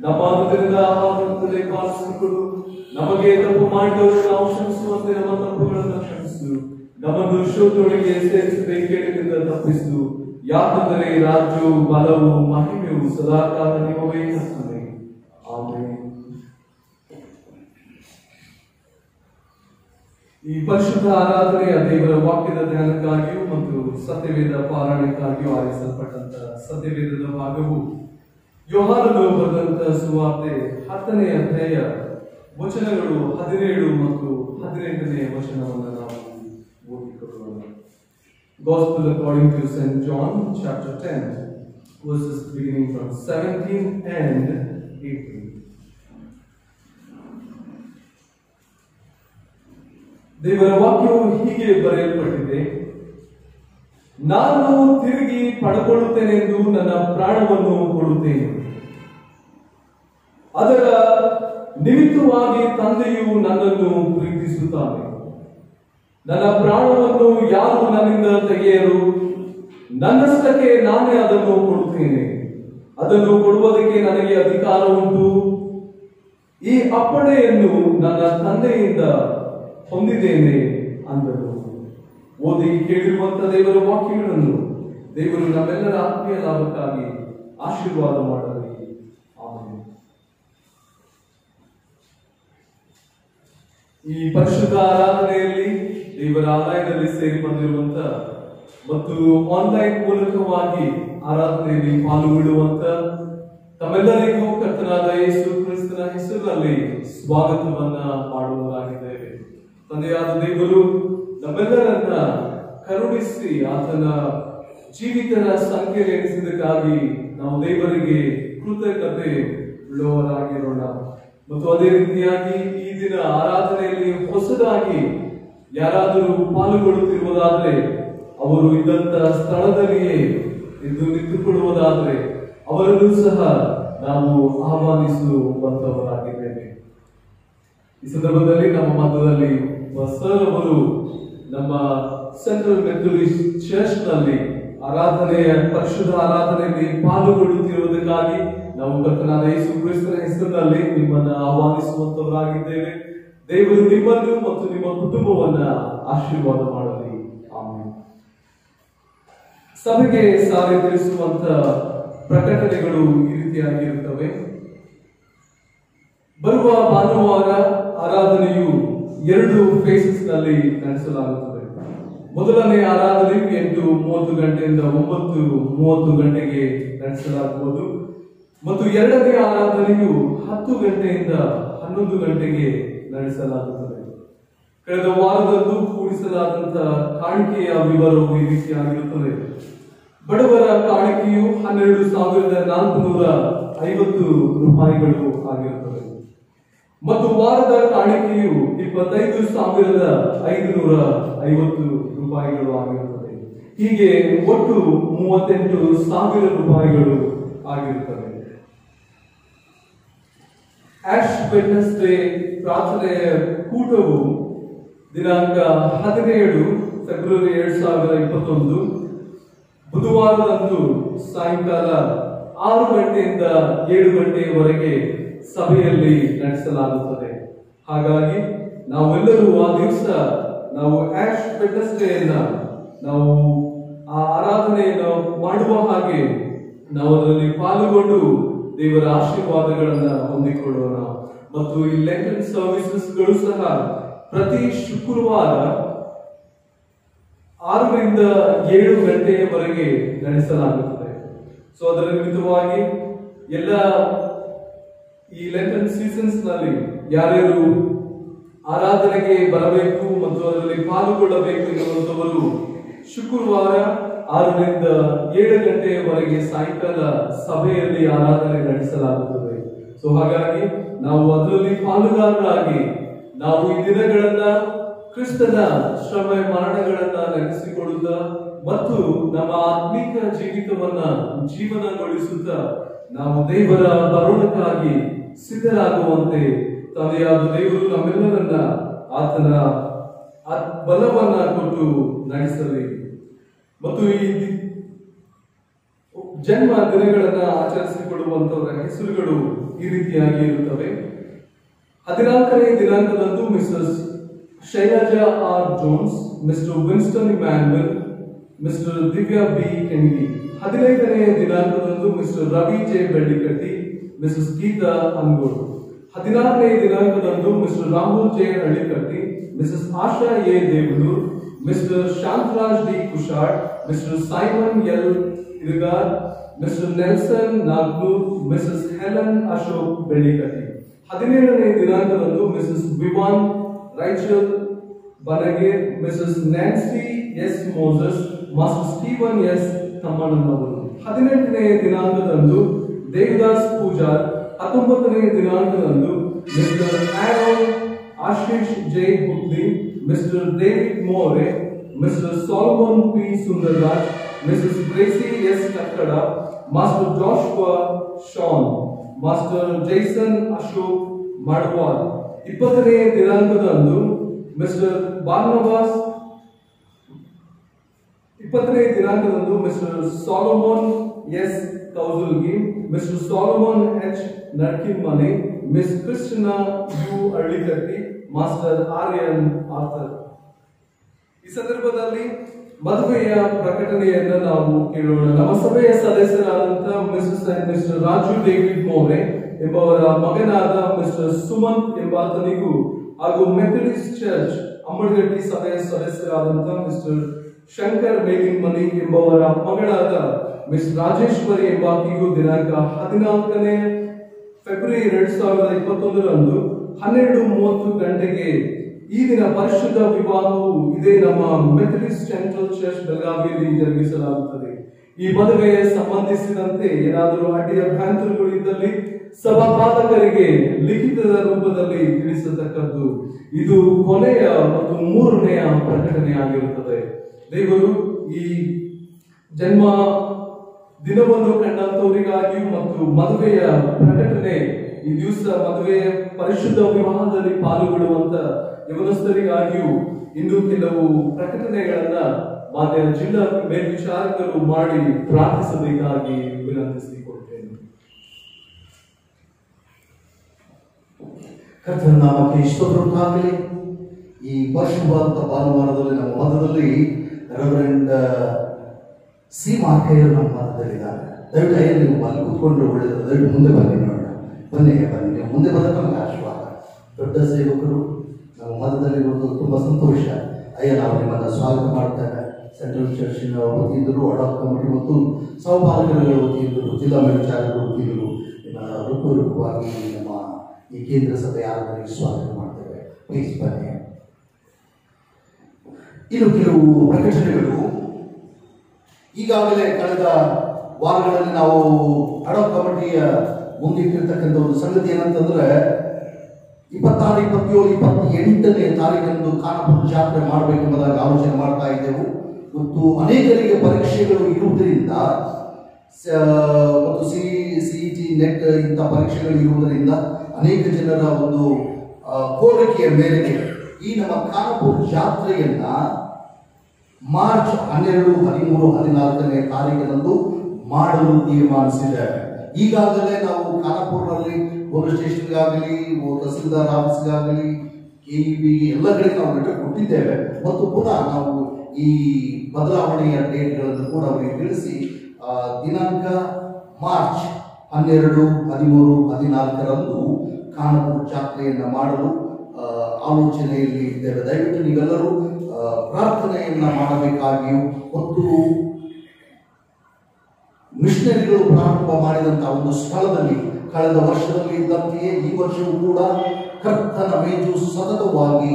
ನಮ್ಮ ಅನುದಿನದ ಆಹಾರವನ್ನು ಪಾಲಿಸಿಕೊಡು. ನಮಗೆ ತಪ್ಪು ಮಾಡಿದವರು ನಾವು ಕ್ಷಮಿಸುವಂತೆ ನಮ್ಮ ತಪ್ಪುಗಳನ್ನು ಕ್ಷಮಿಸು. ನಮ್ಮನ್ನು ಶೋಧನೆಗೆ ಸೇರಿಸದೆ ಕೇಳಿನಿಂದ ತಪ್ಪಿಸು. ಯಾಕಂದರೆ ರಾಜ್ಯವು, ಬಲವು, ಮಹಿಮೆಯು ಸದಾಕಾಲ ನಿಮ್ಮವೇ ಇರುತ್ತದೆ. ಆಮೆನ್. ಈ ಪರಿಶುದ್ಧ ಆರಾಧನೆಯ ದೇವರ ವಾಕ್ಯದ ಧ್ಯಾನಕ್ಕಾಗಿಯೂ ಮತ್ತು ಸತ್ಯವೇದ ಪಾರಾಯಣಕ್ಕಾಗಿಯೂ ಆರಿಸಲ್ಪಟ್ಟಂತ ಸತ್ಯವೇದದ ಭಾಗವು ಯೋಹಾನನು ಬರೆದಂತ ಸುವಾರ್ತೆ 10ನೇ ಅಧ್ಯಾಯ ವಚನಗಳು 17 ಮತ್ತು 18ನೇ ವಚನವನ್ನು ನಾವು ಓದಿಕೊಳ್ಳೋಣ. Gospel according to St. John chapter 10 verses beginning from 17 and 18. ದೇವರ ವಾಕ್ಯವು ಹೀಗೆ ಬರೆಯಲ್ಪಟ್ಟಿದೆ: ನಾನು ತಿರುಗಿ ಪಡೆದುಕೊಳ್ಳುತ್ತೇನೆಂದು ನನ್ನ ಪ್ರಾಣವನ್ನು ಕೊಡುತ್ತೇನೆ. ಅದರ ನಿಮಿತ್ತವಾಗಿ ತಂದೆಯು ನನ್ನನ್ನು ಪ್ರೀತಿಸುತ್ತಾನೆ. ನನ್ನ ಪ್ರಾಣವನ್ನು ಯಾರು ನನ್ನಿಂದ ತೆಗೆಯರು. ನನ್ನಷ್ಟಕ್ಕೆ ನಾನೇ ಅದನ್ನು ಕೊಡುತ್ತೇನೆ. ಅದನ್ನು ಕೊಡುವುದಕ್ಕೆ ನನಗೆ ಅಧಿಕಾರ ಉಂಟು. ಈ ಅಪ್ಪಣೆಯನ್ನು ನನ್ನ ತಂದೆಯಿಂದ ಹೊಂದಿದ್ದೇನೆ ಅಂದರು. ಓದಿ ಕೇಳಿರುವಂತ ದೇವರ ವಾಕ್ಯಗಳನ್ನು ದೇವರು ನಮ್ಮೆಲ್ಲರ ಆತ್ಮೀಯ ಲಾಭಕ್ಕಾಗಿ ಆಶೀರ್ವಾದ ಮಾಡಲಿ. ಆಮೆನ್. ಈ ಪರಿಶುದ್ಧ ಆರಾಧನೆಯಲ್ಲಿ ದೇವರ ಆಲಯದಲ್ಲಿ ಸೇರಿ ಬಂದಿರುವಂತ ಮತ್ತು ಆನ್ಲೈನ್ ಮೂಲಕವಾಗಿ ಆರಾಧನೆಯಲ್ಲಿ ಪಾಲ್ಗೊಳ್ಳುವಂತ ತಮ್ಮೆಲ್ಲರಿಗೂ ಕರ್ತನಾದ ಯೇಸು ಕ್ರಿಸ್ತನ ಹೆಸರಿನಲ್ಲಿ ಸ್ವಾಗತವನ್ನ ಮಾಡುವುದಾಗಿದ್ದೇವೆ. ತಂದೆಯಾದ ದೇವರು ನಮ್ಮೆಲ್ಲರನ್ನ ಕರುಣಿಸಿ ಆತನ ಜೀವಿತನ ಸಂಖ್ಯೆ ಎನಿಸಿದಕ್ಕಾಗಿ ನಾವು ದೇವರಿಗೆ ಕೃತಜ್ಞತೆ ಉಳ್ಳವರಾಗಿರೋಣ. ಮತ್ತು ಅದೇ ರೀತಿಯಾಗಿ ಈ ದಿನ ಆರಾಧನೆಯಲ್ಲಿ ಹೊಸದಾಗಿ ಯಾರಾದರೂ ಪಾಲ್ಗೊಳ್ಳುತ್ತಿರುವುದಾದ್ರೆ, ಅವರು ಇದ್ದಂತ ಸ್ಥಳದಲ್ಲಿಯೇ ಎಂದು ನಿಂತುಕೊಳ್ಳುವುದಾದ್ರೆ ಅವರನ್ನು ಸಹ ನಾವು ಆಹ್ವಾನಿಸುವಂತವರಾಗಿದ್ದೇವೆ. ಈ ಸಂದರ್ಭದಲ್ಲಿ ನಮ್ಮ ಮಧ್ಯದಲ್ಲಿ ಸರ್ ಅವರು ನಮ್ಮ ಸೆಂಟ್ರಲ್ ಮೆಥೋಡಿಸ್ಟ್ ಚರ್ಚ್ ನಲ್ಲಿ ಪರಿಶುದ್ಧ ಆರಾಧನೆಯಲ್ಲಿ ಪಾಲ್ಗೊಳ್ಳುತ್ತಿರುವುದಕ್ಕಾಗಿ ನಾವು ಕರ್ತನಾದ ಯೇಸು ಕ್ರಿಸ್ತನ ಹೆಸರಿನಲ್ಲಿ ನಿಮ್ಮನ್ನ ಆಹ್ವಾನಿಸುವಂತವರಾಗಿದ್ದೇವೆ. ದೇವರು ನಿಮ್ಮನ್ನು ಮತ್ತು ನಿಮ್ಮ ಕುಟುಂಬವನ್ನ ಆಶೀರ್ವಾದ ಮಾಡಲಿ. ಆಮೆನ್. ಸಭೆಗೆ ಸಾರಿ ತಿಳಿಸುವಂತ ಪ್ರಕಟಣೆಗಳು ಈ ರೀತಿಯಾಗಿರುತ್ತವೆ. ಬರುವ ಭಾನುವಾರ ಆರಾಧನೆಯು 2 ಫೇಸಸ್ ನಲ್ಲಿ ನಡೆಸಲಾಗುತ್ತದೆ. ಮೊದಲನೇ ಆರಾಧನೆಯು 8:30 ಗಂಟೆಯಿಂದ 9:30 ಗಂಟೆಗೆ ನಡೆಸಲಾಗುವುದು ಮತ್ತು ಎರಡನೇ ಆರಾಧನೆಯು 10 ಗಂಟೆಯಿಂದ 11 ಗಂಟೆಗೆ ನಡೆಸಲಾಗುತ್ತದೆ. ಕಳೆದ ವಾರದಂದು ಕೂಡಿಸಲಾದಂತಹ ಕಾಣಿಕೆಯ ವಿವರವು ಈ ರೀತಿಯಾಗಿರುತ್ತದೆ. ಬಡವರ ಕಾಣಿಕೆಯು 12,450 ರೂಪಾಯಿಗಳು ಆಗಿರುತ್ತದೆ ಮತ್ತು ವಾರದ ಕಾಣಿಕೆಯು 25,550 ರೂಪಾಯಿಗಳು ಆಗಿರುತ್ತದೆ. ಹೀಗೆ ಒಟ್ಟು 38,000 ರೂಪಾಯಿಗಳು ಆಗಿರುತ್ತದೆ. ಆಶ್ ವೆಡ್ನೆಸ್ಡೇ ಪ್ರಾರ್ಥನೆಯ ಕೂಟವು ದಿನಾಂಕ 17 ಫೆಬ್ರವರಿ 2021 ಬುಧವಾರದಂದು ಸಾಯಂಕಾಲ 6 ಗಂಟೆಯಿಂದ 7 ಗಂಟೆಯವರೆಗೆ ಸಭೆಯಲ್ಲಿ ನಡೆಸಲಾಗುತ್ತದೆ. ಹಾಗಾಗಿ ನಾವೆಲ್ಲರೂ ಆ ದಿವಸ ನಾವು ಆಶ್ ವೆಡ್ನೆಸ್ಡೇಯನ್ನ ನಾವು ಆ ಆರಾಧನೆಯನ್ನು ಮಾಡುವ ಹಾಗೆ ನಾವು ಅದರಲ್ಲಿ ಪಾಲ್ಗೊಂಡು ದೇವರ ಆಶೀರ್ವಾದಗಳನ್ನ ಹೊಂದಿಕೊಳ್ಳೋಣ. ಮತ್ತು ಈ ಲೆಂಟನ್ ಸರ್ವಿಸಸ್ಗಳು ಸಹ ಪ್ರತಿ ಶುಕ್ರವಾರ 6 ರಿಂದ 7 ಗಂಟೆಯವರೆಗೆ ನಡೆಸಲಾಗುತ್ತದೆ. ಸೊ ಅದರ ನಿಮಿತ್ತವಾಗಿ ಎಲ್ಲ ಈ ಲೆಂಟನ್ ಸೀಸನ್ಸ್ ನಲ್ಲಿ ಯಾರ್ಯಾರು ಆರಾಧನೆಗೆ ಬರಬೇಕು ಮತ್ತು ಅದರಲ್ಲಿ ಪಾಲ್ಗೊಳ್ಳಬೇಕು ಎನ್ನುವಂತವರು ಶುಕ್ರವಾರ 6 ರಿಂದ 7 ಗಂಟೆಯವರೆಗೆ ಸಾಯಂಕಾಲ ಸಭೆಯಲ್ಲಿ ಆರಾಧನೆ ನಡೆಸಲಾಗುತ್ತದೆ. ಸೊ ಹಾಗಾಗಿ ನಾವು ಅದರಲ್ಲಿ ಪಾಲುಗಾರರಾಗಿ ನಾವು ಈ ದಿನಗಳನ್ನ ಕ್ರಿಸ್ತನ ಶ್ರಮ ಮರಣಗಳನ್ನ ನೆನೆಸಿಕೊಳ್ಳುತ್ತಾ ಮತ್ತು ನಮ್ಮ ಆತ್ಮಿಕ ಜೀವಿತವನ್ನ ಜೀವನಗೊಳಿಸುತ್ತಾ ನಾವು ದೇವರ ಬರೋಣಕ್ಕಾಗಿ ಸಿದ್ಧರಾಗುವಂತೆ ತಂದೆಯಾದ ದೇವರು ನಮ್ಮೆಲ್ಲರನ್ನ ಆತನ ಬಲವನ್ನ ಕೊಟ್ಟು ನಡೆಸಲಿ. ಮತ್ತು ಈ ಜನ್ಮ ದಿನಗಳನ್ನ ಆಚರಿಸಿಕೊಳ್ಳುವಂತವರ ಹೆಸರುಗಳು ಈ ರೀತಿಯಾಗಿ ಇರುತ್ತವೆ. 14ನೇ ದಿನಾಂಕದಂದು Mrs Shailaja R Jones, Mister Winston Emmanuel, Mister Divya B Kengi. 15ನೇ ದಿನಾಂಕದಂದು Mister Ravi J Bellikatti, Mrs Geetha Angod. 16ನೇ ದಿನಾಂಕದಂದು Mister Rahul J Hallikatti, Mrs Asha A Devanur, Mister Shantaraj D Kushad, Mister Simon L Irugar, Mister Nelson Nagnur, Mrs Helen Ashok Bellikatti. 17ನೇ ದಿನಾಂಕದಂದು Mrs Vivan Rachel Banage, Mrs Nancy S Moses, master Steven S ತಮ್ಮಣ್ಣನವರು. 18ನೇ ದಿನಾಂಕದಂದು ದೇವದಾಸ್ ಪೂಜಾರ್. 19ನೇ ದಿನಾಂಕದಂದು mister Aaron Ashish J Hubli, Mister David More, Mister Solomon P Sundarraj, Mrs Gracie S Kakkada, master Joshua Shawn, master Jason Ashok Madwal. 20ನೇ ದಿನಾಂಕದಂದು Mister Barnabas. 20ನೇ ದಿನಾಂಕದಂದು Mister Solomon S Kaujalgi, Mister Solomon H Narkimane, Miss Christina U Hallikatti, master Aryan Arthur. ಈ ಸಂದರ್ಭದಲ್ಲಿ ಮದುವೆಯ ಪ್ರಕಟಣೆಯನ್ನ ನಾವು ಕೇಳೋಣ. ನಮ್ಮ ಸಭೆಯ ಸದಸ್ಯರಾದಂತಹ Mrs and Mister Raju David More ಎಂಬವರ ಮಗನಾದ ಮಿಸ್ಟರ್ ಸುಮಂತ್ ಎಂಬಾತನಿಗೂ ಹಾಗೂ ಮೆಥಡಿಸ್ಟ್ ಚರ್ಚ್ ಅಮ್ಮನಗಟ್ಟಿ ಸಭೆಯ ಸದಸ್ಯರಾದಂತಹ ಮಿಸ್ಟರ್ ಶಂಕರ್ ಮೇಲಿನ್ಮನಿ ಎಂಬವರ ಮಗಳಾದ ಮಿಸ್ ರಾಜೇಶ್ವರಿ ಎಂಬಾಕೆಗೂ ದಿನಾಂಕ 14ನೇ ಫೆಬ್ರವರಿ 2021ರಂದು 12:30 ಗಂಟೆಗೆ ಈ ದಿನ ಪರಿಶುದ್ಧ ವಿವಾಹವು ಇದೇ ನಮ್ಮ ಮೆಥಡಿಸ್ಟ್ ಸೆಂಟ್ರಲ್ ಚರ್ಚ್ ಬೆಳಗಾವಿಯಲ್ಲಿ ಜರುಗಿಸಲಾಗುತ್ತದೆ. ಈ ಮದುವೆಗೆ ಸಂಬಂಧಿಸಿದಂತೆ ಏನಾದರೂ ಅಡ್ಡಿ ಅಭ್ಯಂತರಗಳು ಇದ್ದಲ್ಲಿ ಸಭಾಪಾಲಕರಿಗೆ ಲಿಖಿತದ ರೂಪದಲ್ಲಿ ತಿಳಿಸತಕ್ಕದ್ದು. ಇದು ಕೊನೆಯ ಮತ್ತು 3ನೆಯ ಪ್ರಕಟಣೆಯಾಗಿರುತ್ತದೆ. ದೇವರು ಈ ಜನ್ಮ ದಿನವನ್ನು ಕಂಡಂತವರಿಗಾಗಿಯೂ ಮತ್ತು ಮದುವೆಯ ಪ್ರಕಟಣೆ ಈ ದಿವಸ ಮದುವೆಯ ಪರಿಶುದ್ಧ ವಿವಾಹದಲ್ಲಿ ಪಾಲ್ಗೊಳ್ಳುವಂತ ಯವನಸ್ಥರಿಗಾಗಿಯೂ ಇನ್ನೂ ಕೆಲವು ಪ್ರಕಟಣೆಗಳನ್ನ ಮಾನ್ಯ ಜಿಲ್ಲಾ ಮೇಲ್ವಿಚಾರಕರು ಮಾಡಿ ಪ್ರಾರ್ಥಿಸಬೇಕಾಗಿ ವಿನಂತಿಸಿಕೊಳ್ತೇನೆ. ಕರ್ತನ ನಾಮಕ್ಕೆ ಸ್ತೋತ್ರವಾಗಲಿ. ಈ ಪರಿಶುದ್ಧವಾದ ಭಾನುವಾರದಲ್ಲಿ ನಮ್ಮ ಮಧ್ಯದಲ್ಲಿ ರೆವರೆಂಡ್ ಸಿ ಮಾರ್ಕಯ್ಯರು ನಮ್ಮ ಮಧ್ಯದಲ್ಲಿದ್ದಾರೆ. ದಯವಿಟ್ಟು ಅಯ್ಯ ನೀವು ಅಲ್ಲಿ ಕೂತ್ಕೊಂಡ್ರೆ ಒಳ್ಳೆಯದು. ದಯವಿಟ್ಟು ಮುಂದೆ ಬನ್ನಿ ನೋಡೋಣ. ಬನ್ನಿ ನೀವು ಮುಂದೆ ಬಂದರೆ ನಮಗೆ ಆಶೀರ್ವಾದ. ದೊಡ್ಡ ಸೇವಕರು ನಮ್ಮ ಮಧ್ಯದಲ್ಲಿರುವುದು ತುಂಬ ಸಂತೋಷ. ಅಯ್ಯ ನಾವು ನಿಮ್ಮನ್ನು ಸ್ವಾಗತ ಮಾಡ್ತೇವೆ. ಸೆಂಟ್ರಲ್ ಚರ್ಚಿನ ವತಿಯಿಂದಲೂ, ಅಡಾಪ್ ಕಮಿಟಿ ಮತ್ತು ಸಹಪಾಲಕರ ವತಿಯಿಂದಲೂ, ಜಿಲ್ಲಾ ಮೇಲ್ವಿಚಾರಕರ ವತಿಯಿಂದಲೂ ನಿಮ್ಮ ಹೃತ್ಪೂರ್ವಕವಾಗಿ ನಮ್ಮ ಈ ಕೇಂದ್ರ ಸಭೆಯ ಆರಾಧನೆಗೆ ಸ್ವಾಗತ ಮಾಡ್ತೇವೆ. ಪ್ಲೀಸ್ ಬನ್ನಿ. ಇನ್ನು ಕೆಲವು ಪ್ರಕಟಣೆಗಳು. ಈಗಾಗಲೇ ಕಳೆದ ವಾರಗಳಲ್ಲಿ ನಾವು ಅಡಾಪ್ ಕಮಿಟಿಯ ಮುಂದಿಟ್ಟಿರ್ತಕ್ಕಂಥ ಒಂದು ಸಂಗತಿ ಏನಂತಂದ್ರೆ 26, 27, 28ನೇ ತಾರೀಕಂದು ಖಾನಾಪುರ ಜಾತ್ರೆ ಮಾಡಬೇಕೆಂಬುದಾಗಿ ಆಲೋಚನೆ ಮಾಡ್ತಾ ಇದ್ದೆವು. ಮತ್ತು ಅನೇಕರಿಗೆ ಪರೀಕ್ಷೆಗಳು ಇರುವುದರಿಂದ ಮತ್ತು CET ನೆಟ್ ಇಂಥ ಪರೀಕ್ಷೆಗಳು ಇರುವುದರಿಂದ ಅನೇಕ ಜನರ ಒಂದು ಕೋರಿಕೆಯ ಮೇರೆಗೆ ಈ ನಮ್ಮ ಖಾನಾಪುರ ಜಾತ್ರೆಯನ್ನ ಮಾರ್ಚ್ 12, 13, 14ನೇ ತಾರೀಕಿನಂದು ಮಾಡಲು ತೀರ್ಮಾನಿಸಿದೆ. ಈಗಾಗಲೇ ನಾವು ಖಾನಾಪುರದಲ್ಲಿ ಪೊಲೀಸ್ ಸ್ಟೇಷನ್ಗಾಗಲಿ, ತಹಸೀಲ್ದಾರ್ ಆಫೀಸ್ಗಾಗಲಿ, KEB ಎಲ್ಲ ಕಡೆಗೆ ನಾವು ಲೆಟರ್ ಕೊಟ್ಟಿದ್ದೇವೆ. ಮತ್ತು ಪುನಃ ನಾವು ಈ ಬದಲಾವಣೆಯ ಡೇಟ್ಗಳನ್ನು ಕೂಡ ಅವರಿಗೆ ತಿಳಿಸಿ ದಿನಾಂಕ ಮಾರ್ಚ್ 12, 13, 14ರಂದು ಖಾನಾಪುರ ಜಾತ್ರೆಯನ್ನು ಮಾಡಲು ಆಲೋಚನೆಯಲ್ಲಿ ಇದ್ದೇವೆ. ದಯವಿಟ್ಟು ನೀವೆಲ್ಲರೂ ಪ್ರಾರ್ಥನೆಯನ್ನ ಮಾಡಬೇಕಾಗಿಯೂ ಮತ್ತು ಮಿಷನರಿಗಳು ಪ್ರಾರಂಭ ಮಾಡಿದಂತಹ ಒಂದು ಸ್ಥಳದಲ್ಲಿ ಕಳೆದ ವರ್ಷದಲ್ಲಿ ಇದ್ದಂತೆಯೇ ಈ ವರ್ಷವೂ ಕೂಡ ಕರ್ತನ ಮೇಜು ಸತತವಾಗಿ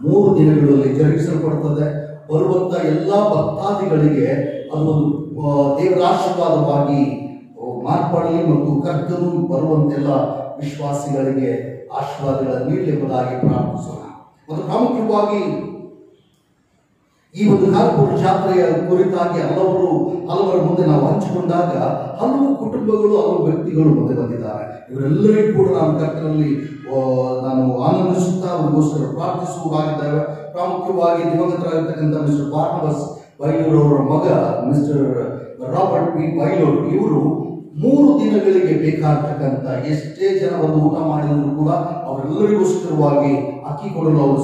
3 ದಿನಗಳಲ್ಲಿ ಜರುಗಿಸಲ್ಪಡುತ್ತದೆ. ಬರುವಂತ ಎಲ್ಲ ಭಕ್ತಾದಿಗಳಿಗೆ ಅದೊಂದು ದೇವರ ಆಶೀರ್ವಾದವಾಗಿ ಮಾರ್ಪಡಲಿ ಮತ್ತು ಕರ್ತನು ಬರುವಂತೆಲ್ಲ ವಿಶ್ವಾಸಿಗಳಿಗೆ ಆಶೀರ್ವಾದಗಳನ್ನು ನೀಡಲೆಂಬುದಾಗಿ ಪ್ರಾರ್ಥಿಸೋಣ. ಮತ್ತು ಪ್ರಾಮುಖ್ಯವಾಗಿ ಈ ಒಂದು ಖಾನಾಪುರ ಜಾತ್ರೆಯ ಕುರಿತಾಗಿ ಹಲವರ ಮುಂದೆ ನಾವು ಹಂಚಿಕೊಂಡಾಗ ಹಲವು ಕುಟುಂಬಗಳು, ಹಲವು ವ್ಯಕ್ತಿಗಳು ಮುಂದೆ ಬಂದಿದ್ದಾರೆ. ಇವರೆಲ್ಲರಿಗೂ ಕೂಡ ನಾನು ಕರ್ತನಲ್ಲಿ ನಾನು ಆನಂದಿಸುತ್ತಾ ಅವರಿಗೋಸ್ಕರ ಪ್ರಾರ್ಥಿಸುವಾಗಿದ್ದೇವೆ. ಪ್ರಾಮುಖ್ಯವಾಗಿ ದಿವಂಗತರಾಗಿರ್ತಕ್ಕಂಥ ಮಿಸ್ಟರ್ ಬಾರ್ನಬಾಸ್ ಬೈಲೂರು ಅವರ ಮಗ ಮಿಸ್ಟರ್ ರಾಬರ್ಟ್ ಪಿ ಬೈಲೂರು, ಇವರು 3 ದಿನಗಳಿಗೆ ಬೇಕಾಗ್ತಕ್ಕಂಥ ಎಷ್ಟೇ ಜನ ಒಂದು ಊಟ ಮಾಡಿದ್ರು ಕೂಡ ಅವರೆಲ್ಲರಿಗೋಸ್ಕರವಾಗಿ ಅಕ್ಕಿ ಕೊಡಲು ಅವರು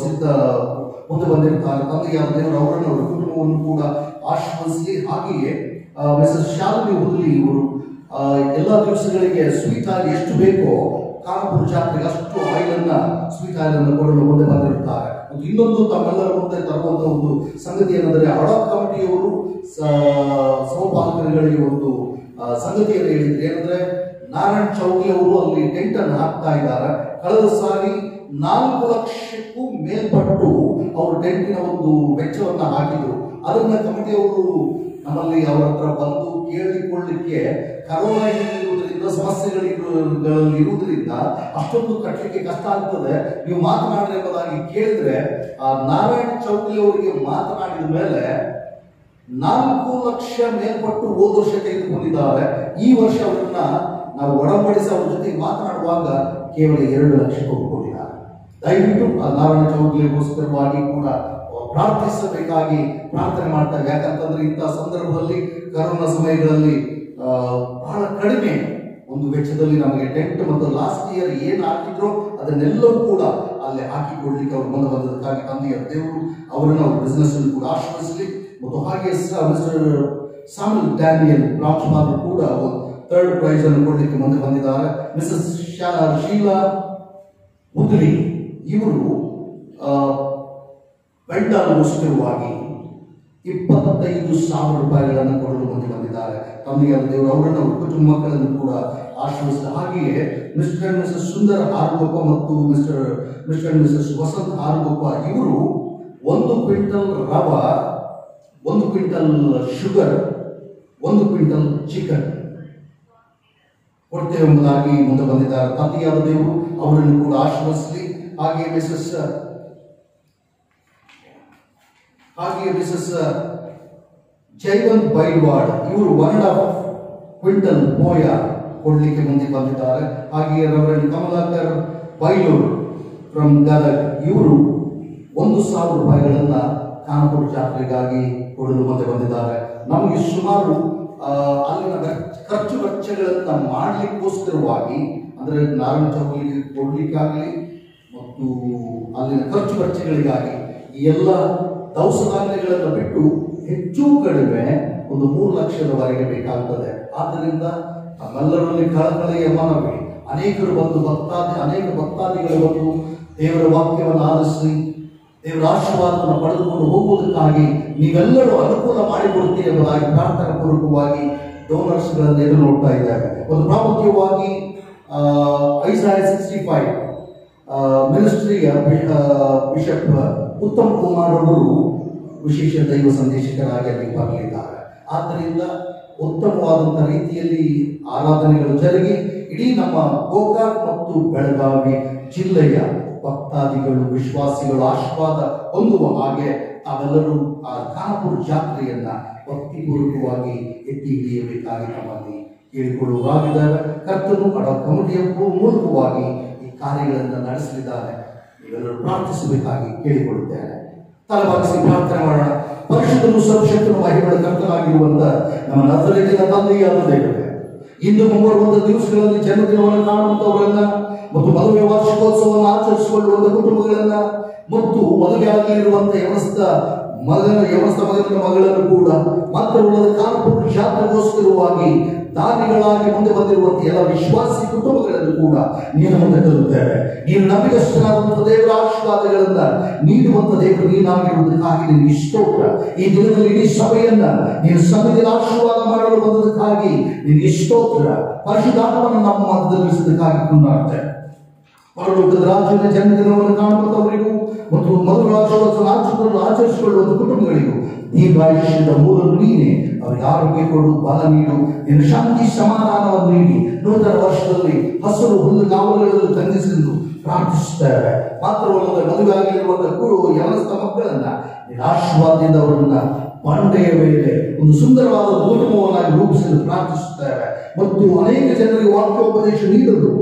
ಮುಂದೆ ಬಂದಿರ್ತಾರೆ. ತಂದೆಯಾದ ದೇವರು ಅವರನ್ನು, ಅವರ ಕುಟುಂಬವನ್ನು ಕೂಡ ಆಶೀರ್ವದಿಸಲಿ. ಹಾಗೆಯೇ ಮಿಸಸ್ ಶಾಲಿನಿ ಹುದ್ಲಿ ಇವರು ಎಲ್ಲ ದಿವಸಗಳಿಗೆ ಸ್ವೀಟ್ ಆಯಿಲ್ ಎಷ್ಟು ಬೇಕೋ ಖಾನಾಪುರ ಜಾತ್ರೆಗೆ ಅಷ್ಟು ಸ್ವೀಟ್ ಆಯಿಲನ್ನು ಕೊಡಲು ಮುಂದೆ ಬಂದಿರುತ್ತಾರೆ. ಮತ್ತು ಇನ್ನೊಂದು ತಮ್ಮೆಲ್ಲರ ಮುಂದೆ ತರುವಂತ ಒಂದು ಸಂಗತಿ ಏನಂದರೆ, ಅಡಾಕ್ ಕಮಿಟಿಯವರು ಸಮಪಾಲಕರುಗಳಿಗೆ ಒಂದು ಸಂಗತಿಯನ್ನು ಹೇಳಿದ್ರು. ಏನಂದ್ರೆ, ನಾರಾಯಣ್ ಚೌಕಿ ಅವರು ಅಲ್ಲಿ ಟೆಂಟ್ ಅನ್ನು ಹಾಕ್ತಾ ಇದ್ದಾರೆ. ಕಳೆದ ಸಾರಿ 4 ಲಕ್ಷಕ್ಕೂ ಮೇಲ್ಪಟ್ಟು ಅವರು ಟೆಂಟಿನ ಒಂದು ವೆಚ್ಚವನ್ನ ಹಾಕಿದ್ರು. ಅದನ್ನ ಕಮಿಟಿಯವರು ನಮ್ಮಲ್ಲಿ ಅವರ ಹತ್ರ ಬಂದು ಕೇಳಿಕೊಳ್ಳಿಕ್ಕೆ ಕರೋನಾ ಇರುವುದರಿಂದ, ಸಮಸ್ಯೆಗಳಿರುವುದರಿಂದ ಅಷ್ಟೊಂದು ಕಟ್ಟಲಿಕ್ಕೆ ಕಷ್ಟ ಆಗ್ತದೆ, ನೀವು ಮಾತನಾಡ್ರಿ ಎಂಬುದಾಗಿ ಕೇಳಿದ್ರೆ, ನಾರಾಯಣ ಚೌಕಿ ಅವರಿಗೆ ಮಾತನಾಡಿದ ಮೇಲೆ 4 ಲಕ್ಷ ಮೇಲ್ಪಟ್ಟು ಹೋದ ವರ್ಷ ತೆಗೆದುಕೊಂಡಿದ್ದಾರೆ. ಈ ವರ್ಷ ಅವರನ್ನ ನಾವು ಒಡಂಬಡಿಸಿ ಅವ್ರ ಜೊತೆ ಮಾತನಾಡುವಾಗ ಕೇವಲ 2 ಲಕ್ಷ ಒಪ್ಪಿಕೊಂಡಿದ್ದಾರೆ. ದಯವಿಟ್ಟು ನಾರಾಯಣ ಚೌಕಿಗೋಸ್ಕರವಾಗಿ ಕೂಡ ಪ್ರಾರ್ಥಿಸಬೇಕಾಗಿ ಪ್ರಾರ್ಥನೆ ಮಾಡ್ತಾರೆ. ಯಾಕಂತಂದ್ರೆ ಇಂತಹ ಸಂದರ್ಭದಲ್ಲಿ ಕರೋನಾ ಸಮಯಗಳಲ್ಲಿ ಬಹಳ ಕಡಿಮೆ ಒಂದು ವೆಚ್ಚದಲ್ಲಿ ನಮಗೆ ಟೆಂಟ್ ಮತ್ತು ಲಾಸ್ಟ್ ಇಯರ್ ಏನು ಹಾಕಿದ್ರು ಅದನ್ನೆಲ್ಲವೂ ಕೂಡ ಅಲ್ಲಿ ಹಾಕಿಕೊಡ್ಲಿಕ್ಕೆ ಅವರು ಮುಂದೆ ಬಂದದಕ್ಕಾಗಿ ತಂದೆಯ ದೇವರು ಅವರನ್ನು ಅವ್ರ ಬಿಸ್ನೆಸ್ ಅಲ್ಲಿ ಕೂಡ ಆಶ್ರಯಿಸಲಿ. ಮತ್ತು ಹಾಗೆ ಮಿಸ್ಟರ್ ಸಾಮಲ್ ಡ್ಯಾನಿಯಲ್ ಪ್ರಾಂಶುಪಾಲರು ಕೂಡ 3rd ಪ್ರೈಸ್ ಅನ್ನು ಕೊಡಲಿಕ್ಕೆ ಮುಂದೆ ಬಂದಿದ್ದಾರೆ. ಮಿಸಸ್ ಶೀಲಾ ಮುದ್ಲಿ ಇವರು ಬೆಂಡಾಲಗೋಸ್ಕರವಾಗಿ 25,000 ರೂಪಾಯಿಗಳನ್ನು ಕೊಡಲು ಮುಂದೆ ಬಂದಿದ್ದಾರೆ. ತಂದೆಯಾದ ದೇವರು ಅವರನ್ನು, ಅವರ ಕುಟುಂಬ ಮಕ್ಕಳನ್ನು ಕೂಡ ಆಶೀರ್ವದಿಸಿದ. ಹಾಗೆಯೇ ಮಿಸ್ಟರ್ ಅಂಡ್ ಮಿಸಸ್ ಸುಂದರ ಆರುಗೊಪ್ಪ ಮತ್ತು ಮಿಸ್ಟರ್ ಅಂಡ್ ಮಿಸಸ್ ವಸಂತ್ ಆರುಗೊಪ್ಪ ಇವರು 1 ಕ್ವಿಂಟಲ್ ರವ, 1 ಕ್ವಿಂಟಲ್ ಶುಗರ್, 1 ಕ್ವಿಂಟಲ್ ಚಿಕನ್ ಕೊಡ್ತೇವೆ ಎಂಬುದಾಗಿ ಮುಂದೆ ಬಂದಿದ್ದಾರೆ. ತಂದೆಯಾದ ದೇವರು ಅವರನ್ನು ಕೂಡ ಆಶೀರ್ವದಿಸಲಿ. ಹಾಗೆಯೇ ಮಿಸಸ್ ಜೈವಂತ್ ಬೈಲ್ವಾಡ್ ಇವರು 1.5 ಕ್ವಿಂಟಲ್ ಬೋಯ ಕೊಡ್ಲಿಕ್ಕೆ ಮುಂದೆ ಬಂದಿದ್ದಾರೆ. ಹಾಗೆಯೇ ರೆವರೆಂಡ್ ಕಮಲಾಕರ್ ಬೈಲೂರು ಫ್ರಮ್ ಗದಗ್ ಇವರು 1,000 ರೂಪಾಯಿಗಳನ್ನ ಖಾನಾಪುರ ಜಾತ್ರೆಗಾಗಿ ಕೊಡಲು ಮುಂದೆ ಬಂದಿದ್ದಾರೆ. ನಮಗೆ ಸುಮಾರು ಅಲ್ಲಿನ ಖರ್ಚು ವೆಚ್ಚಗಳನ್ನ ಮಾಡಲಿಕ್ಕೋಸ್ಕರವಾಗಿ, ಅಂದ್ರೆ ನಾರಾಯಣ ಚೌಕಿಗೆ ಕೊಡ್ಲಿಕ್ಕಾಗಲಿ ಮತ್ತು ಅಲ್ಲಿನ ಖರ್ಚು ವೆಚ್ಚಗಳಿಗಾಗಿ ಈ ಎಲ್ಲ ದವಸ ಧಾನ್ಯಗಳನ್ನು ಬಿಟ್ಟು ಹೆಚ್ಚು ಕಡಿಮೆ ಒಂದು 3 ಲಕ್ಷದವರೆಗೆ ಬೇಕಾಗುತ್ತದೆ. ಆದ್ದರಿಂದ ನಮ್ಮೆಲ್ಲರಲ್ಲಿ ಕಳಕಳಿಯ ಮನವಿ, ಅನೇಕರು ಬಂದು ಅನೇಕ ಭಕ್ತಾದಿಗಳು ಬಂದು ದೇವರ ವಾಕ್ಯವನ್ನು ಆಲಿಸಿ ದೇವರ ಆಶೀರ್ವಾದವನ್ನು ಪಡೆದುಕೊಂಡು ಹೋಗುವುದಕ್ಕಾಗಿ ನೀವೆಲ್ಲರೂ ಅನುಕೂಲ ಮಾಡಿಕೊಡ್ತೀರಿ ಎಂಬುದಾಗಿ ಪ್ರಾರ್ಥನಾ ಪೂರ್ವಕವಾಗಿ ಡೋನರ್ಸ್ಗಳನ್ನು ಎದುರು ನೋಡ್ತಾ ಇದ್ದಾರೆ. ಒಂದು ಪ್ರಾಮುಖ್ಯವಾಗಿ ಐಸಾಯ 65 ಮಿನಿಸ್ಟ್ರಿಯ ಬಿಷಪ್ ಉತ್ತಮ್ ಕುಮಾರ್ ಅವರು ವಿಶೇಷ ದೈವ ಸಂದೇಶಕರಾಗಿ ಅಲ್ಲಿ ಬರಲಿದ್ದಾರೆ. ಆದ್ದರಿಂದ ಉತ್ತಮವಾದಂತಹ ರೀತಿಯಲ್ಲಿ ಆರಾಧನೆಗಳು ಜರುಗಿ ಇಡೀ ನಮ್ಮ ಗೋಕಾಕ್ ಮತ್ತು ಬೆಳಗಾವಿ ಜಿಲ್ಲೆಯ ಭಕ್ತಾದಿಗಳು, ವಿಶ್ವಾಸಿಗಳು ಆಶೀರ್ವಾದ ಹೊಂದುವ ಹಾಗೆ ತಾವೆಲ್ಲರೂ ಆ ಖಾನಾಪುರ ಜಾತ್ರೆಯನ್ನ ಭಕ್ತಿಪೂರ್ವಕವಾಗಿ ಎತ್ತಿ ಹಿಡಿಯಬೇಕಾಗಿ ನಮ್ಮಲ್ಲಿ ಕೇಳಿಕೊಳ್ಳುವಾಗಿದ್ದಾರೆ. ಕರ್ತನು ಕಮಿಟಿಯ ಮೂಲಕವಾಗಿ ಈ ಕಾರ್ಯಗಳನ್ನು ನಡೆಸಲಿದ್ದಾರೆ. ನೀವೆಲ್ಲರೂ ಪ್ರಾರ್ಥಿಸಬೇಕಾಗಿ ಕೇಳಿಕೊಳ್ಳುತ್ತೇನೆ. ತಲೆಬಾಗಿಸಿ ಪ್ರಾರ್ಥನೆ ಮಾಡೋಣ. ಪರಿಶುದ್ಧನು ಸರ್ವಶಕ್ತನು ಮಹಿಮೆಯ ಕರ್ತನಾಗಿರುವಂತ ನಮ್ಮ ನಜರೇತಿನ ತಂದೆಯಾದ ದೇವರೇ, ಇನ್ನು ಮುಂಬರುವಂತಹ ದಿವಸಗಳಲ್ಲಿ ಜನ್ಮದಿನವನ್ನು ಕಾಣುವಂತವರನ್ನ ಮತ್ತು ಮದುವೆ ವಾರ್ಷಿಕೋತ್ಸವವನ್ನು ಆಚರಿಸಿಕೊಳ್ಳುವಂತಹ ಕುಟುಂಬಗಳನ್ನ ಮತ್ತು ಮದುವೆ ಆಗಿರುವಂತಹ ಯವಸ್ಥ ಮಗನ ಮಗಳನ್ನು ಕೂಡ ಮಾತ್ರವಲ್ಲದೆ ಕಾನ್ಪುರ ಜಾತ್ರೆಗೋಸ್ಕರವಾಗಿ ದಾನಿಗಳಾಗಿ ಮುಂದೆ ಬಂದಿರುವಂತಹ ಎಲ್ಲ ವಿಶ್ವಾಸಿ ಕುಟುಂಬಗಳನ್ನು ಕೂಡ ನೀನು ಮುಂದೆ ತರುತ್ತೇವೆ. ನೀನು ನಂಬಿಕಸ್ಥನಾದಂತಹ ದೇವರ ಆಶೀರ್ವಾದಗಳನ್ನ ನೀಡುವಂತ ದೇವರು ನೀನಾಗಿರುವುದಕ್ಕಾಗಿ ನಿನಗೆ ಸ್ತೋತ್ರ. ಈ ದಿನದಲ್ಲಿ ಇಡೀ ಸಭೆಯನ್ನ ನೀನು ಸಭೆಯಲ್ಲಿ ಆಶೀರ್ವಾದ ಮಾಡಲು ಬಂದದಕ್ಕಾಗಿ ನಿನಗೆ ಸ್ತೋತ್ರ. ಪರಿಶುದ್ಧಾತ್ಮವನ್ನು ನಮ್ಮ ಮಧ್ಯದಲ್ಲಿಸುವುದಕ್ಕಾಗಿ ಕೊಂಡಾಡ್ತೇವೆ. ಪರಲೋಕದ ರಾಜನ ಜನ್ಮದಿನವನ್ನು ಕಾಣುವಂತವರಿಗೂ ಮತ್ತು ಮಧುರಾಶೋತ್ಸವ ಆಚರಿಸಿಕೊಳ್ಳುವ ಕುಟುಂಬಗಳಿಗೂ ದೀರ್ಘಾಯುಷ್ಯದ ಮೂಲರು ನೀನೆ. ಅವರಿಗೆ ಆರೋಗ್ಯ ಕೊಡು, ಬಲ ನೀಡು, ನಿನ್ನ ಶಾಂತಿ ಸಮಾಧಾನವನ್ನು ನೀಡಿ ನೂತನ ವರ್ಷದಲ್ಲಿ ಹಸಿರು ಹುಲ್ಲು ಕಾವಲುಗಳಲ್ಲಿ ತಂಗಿಸಲು ಪ್ರಾರ್ಥಿಸುತ್ತೇವೆ. ಮಾತ್ರವಲ್ಲದೆ ಮದುವೆ ಆಗಿರುವಂತಹ ಯವಸ್ಥ ಮಕ್ಕಳನ್ನ ನಿನ್ನ ಆಶೀರ್ವಾದದಿಂದ ಅವರನ್ನ ಬಂಡೆಯ ಮೇಲೆ ಒಂದು ಸುಂದರವಾದ ಕುಟುಂಬವನ್ನಾಗಿ ರೂಪಿಸಲು ಪ್ರಾರ್ಥಿಸುತ್ತೇವೆ. ಮತ್ತು ಅನೇಕ ಜನರಿಗೆ ವಾಕ್ಯೋಪದೇಶ ನೀಡಲು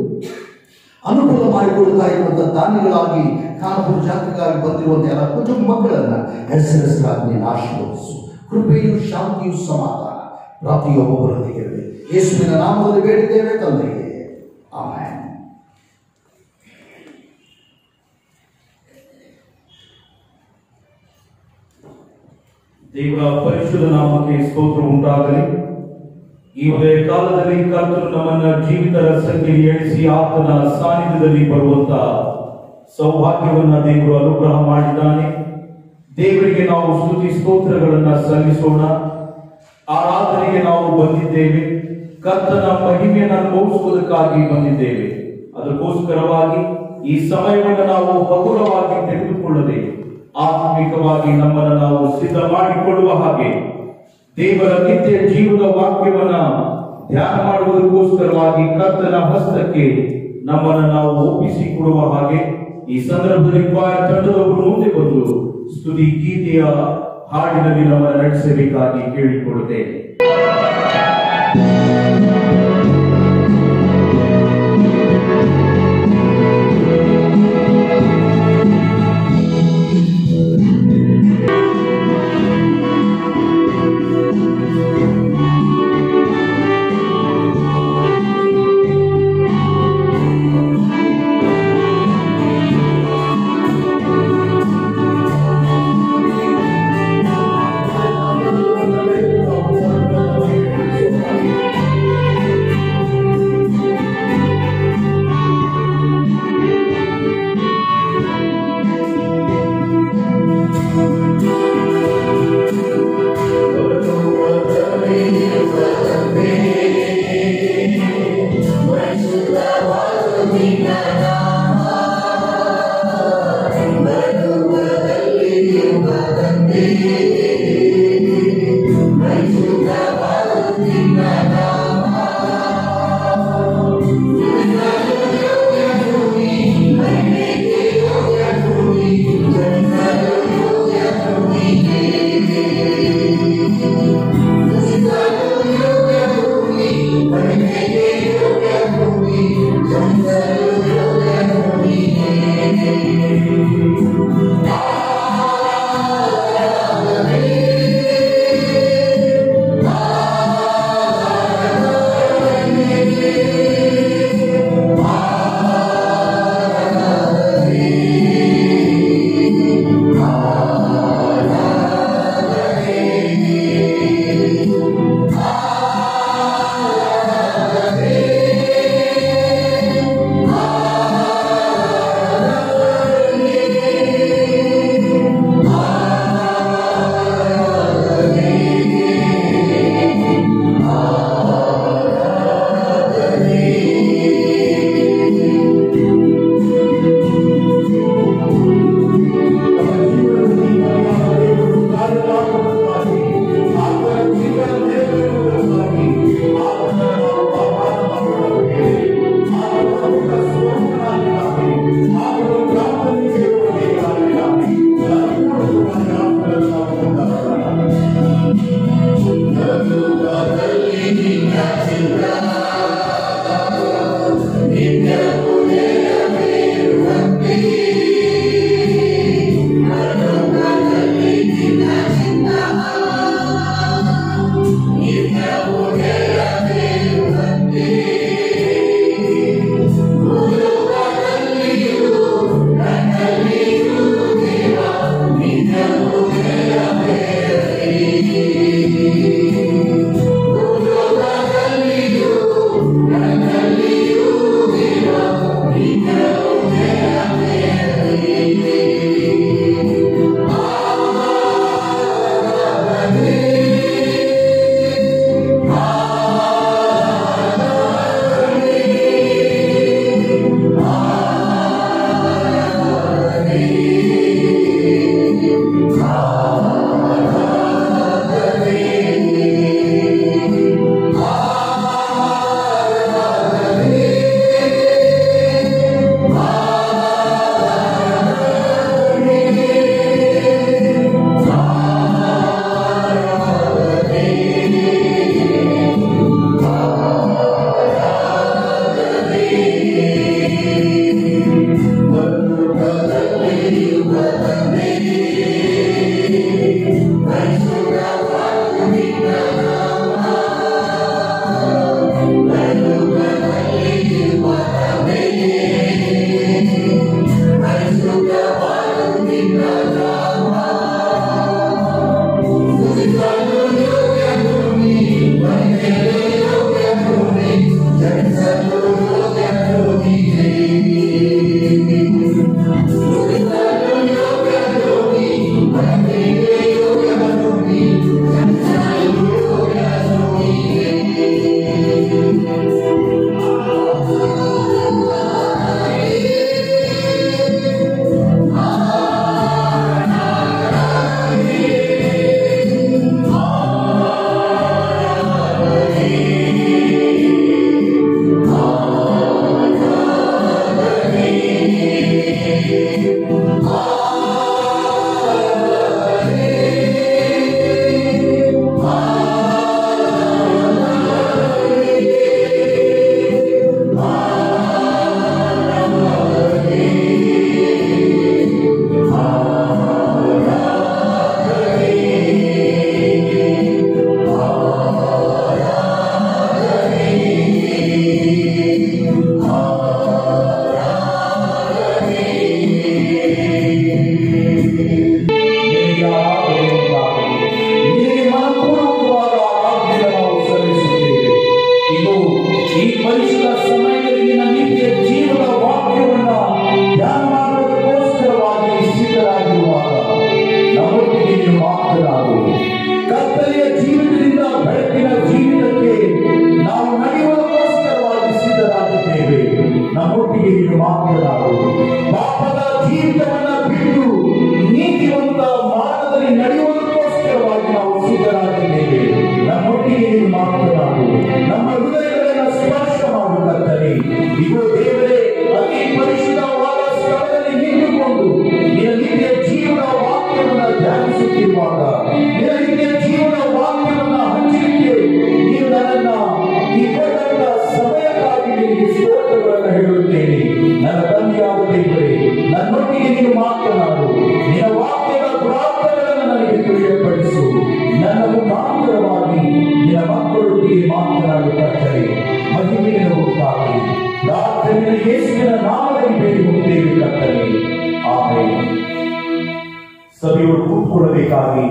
ಅನುಕೂಲ ಮಾಡಿಕೊಡ್ತಾ ಇರುವಂತಹ ದಾನಿಗಳಾಗಿ ಕಾನ್ಪುರ ಜಾತ್ರೆಗಾಗಿ ಬಂದಿರುವಂತಹ ಎಲ್ಲ ಕುಟುಂಬ ಮಕ್ಕಳನ್ನ ಹೆಸರಾಗಿ ನೀನು ಆಶೀರ್ವದಿಸು. ಕೃಪೆಯು, ಶಾಂತಿಯು, ಸಮಾಧಾನ ಪ್ರತಿಯೊಬ್ಬರೊಂದಿಗೆ ಇರಲಿ. ಯೇಸುವಿನ ನಾಮದಲ್ಲಿ ಬೇಡಿದ್ದೇವೆ ತಂದೆಯೇ, ಆಮೆನ್. ದೇವರ ಪರಿಶುದ್ಧ ನಾಮಕ್ಕೆ ಸ್ತೋತ್ರ ಉಂಟಾಗಲಿ. ಈ ಉದಯ ಕಾಲದಲ್ಲಿ ಕರ್ತನು ನಮ್ಮನ್ನ ಜೀವಿತ ಸಂಖ್ಯೆಯಲ್ಲಿ ಎಣಿಸಿ ಆತನ ಸಾನ್ನಿಧ್ಯದಲ್ಲಿ ಬರುವಂತ ಸೌಭಾಗ್ಯವನ್ನ ದೇವರು ಅನುಗ್ರಹ ಮಾಡಿದ್ದಾನೆ. ದೇವರಿಗೆ ನಾವು ಸ್ತುತಿ ಸ್ತೋತ್ರಗಳನ್ನ ಸಲ್ಲಿಸೋಣ. ಆರಾಧನೆಗೆ ನಾವು ಬಂದಿದ್ದೇವೆ. ಕರ್ತನ ಮಹಿಮೆಯನ್ನು ಅನುಭವಿಸುವುದಕ್ಕಾಗಿ ಬಂದಿದ್ದೇವೆ. ಅದಕ್ಕೋಸ್ಕರವಾಗಿ ಈ ಸಮಯವನ್ನು ನಾವು ಹಗುರವಾಗಿ ತೆಗೆದುಕೊಳ್ಳದೆ ಆತ್ಮಿಕವಾಗಿ ನಮ್ಮನ್ನು ನಾವು ಸಿದ್ಧ ಮಾಡಿಕೊಳ್ಳುವ ಹಾಗೆ ದೇವರ ನಿತ್ಯ ಜೀವದ ವಾಕ್ಯವನ್ನ ಧ್ಯಾನ ಮಾಡುವುದಕ್ಕೋಸ್ಕರವಾಗಿ ಕರ್ತನ ಹಸ್ತಕ್ಕೆ ನಮ್ಮನ್ನು ನಾವು ಒಪ್ಪಿಸಿಕೊಡುವ ಹಾಗೆ ಈ ಸಂದರ್ಭದಲ್ಲಿ ತಂಡದವರು ಮುಂದೆ ಬಂದು ಸ್ತುತಿ ಗೀತೆಯ ಹಾಡಿನಲ್ಲಿ ನಮ್ಮನ್ನು ನಡೆಸಬೇಕಾಗಿ ಕೇಳಿಕೊಳ್ಳುತ್ತೇನೆ.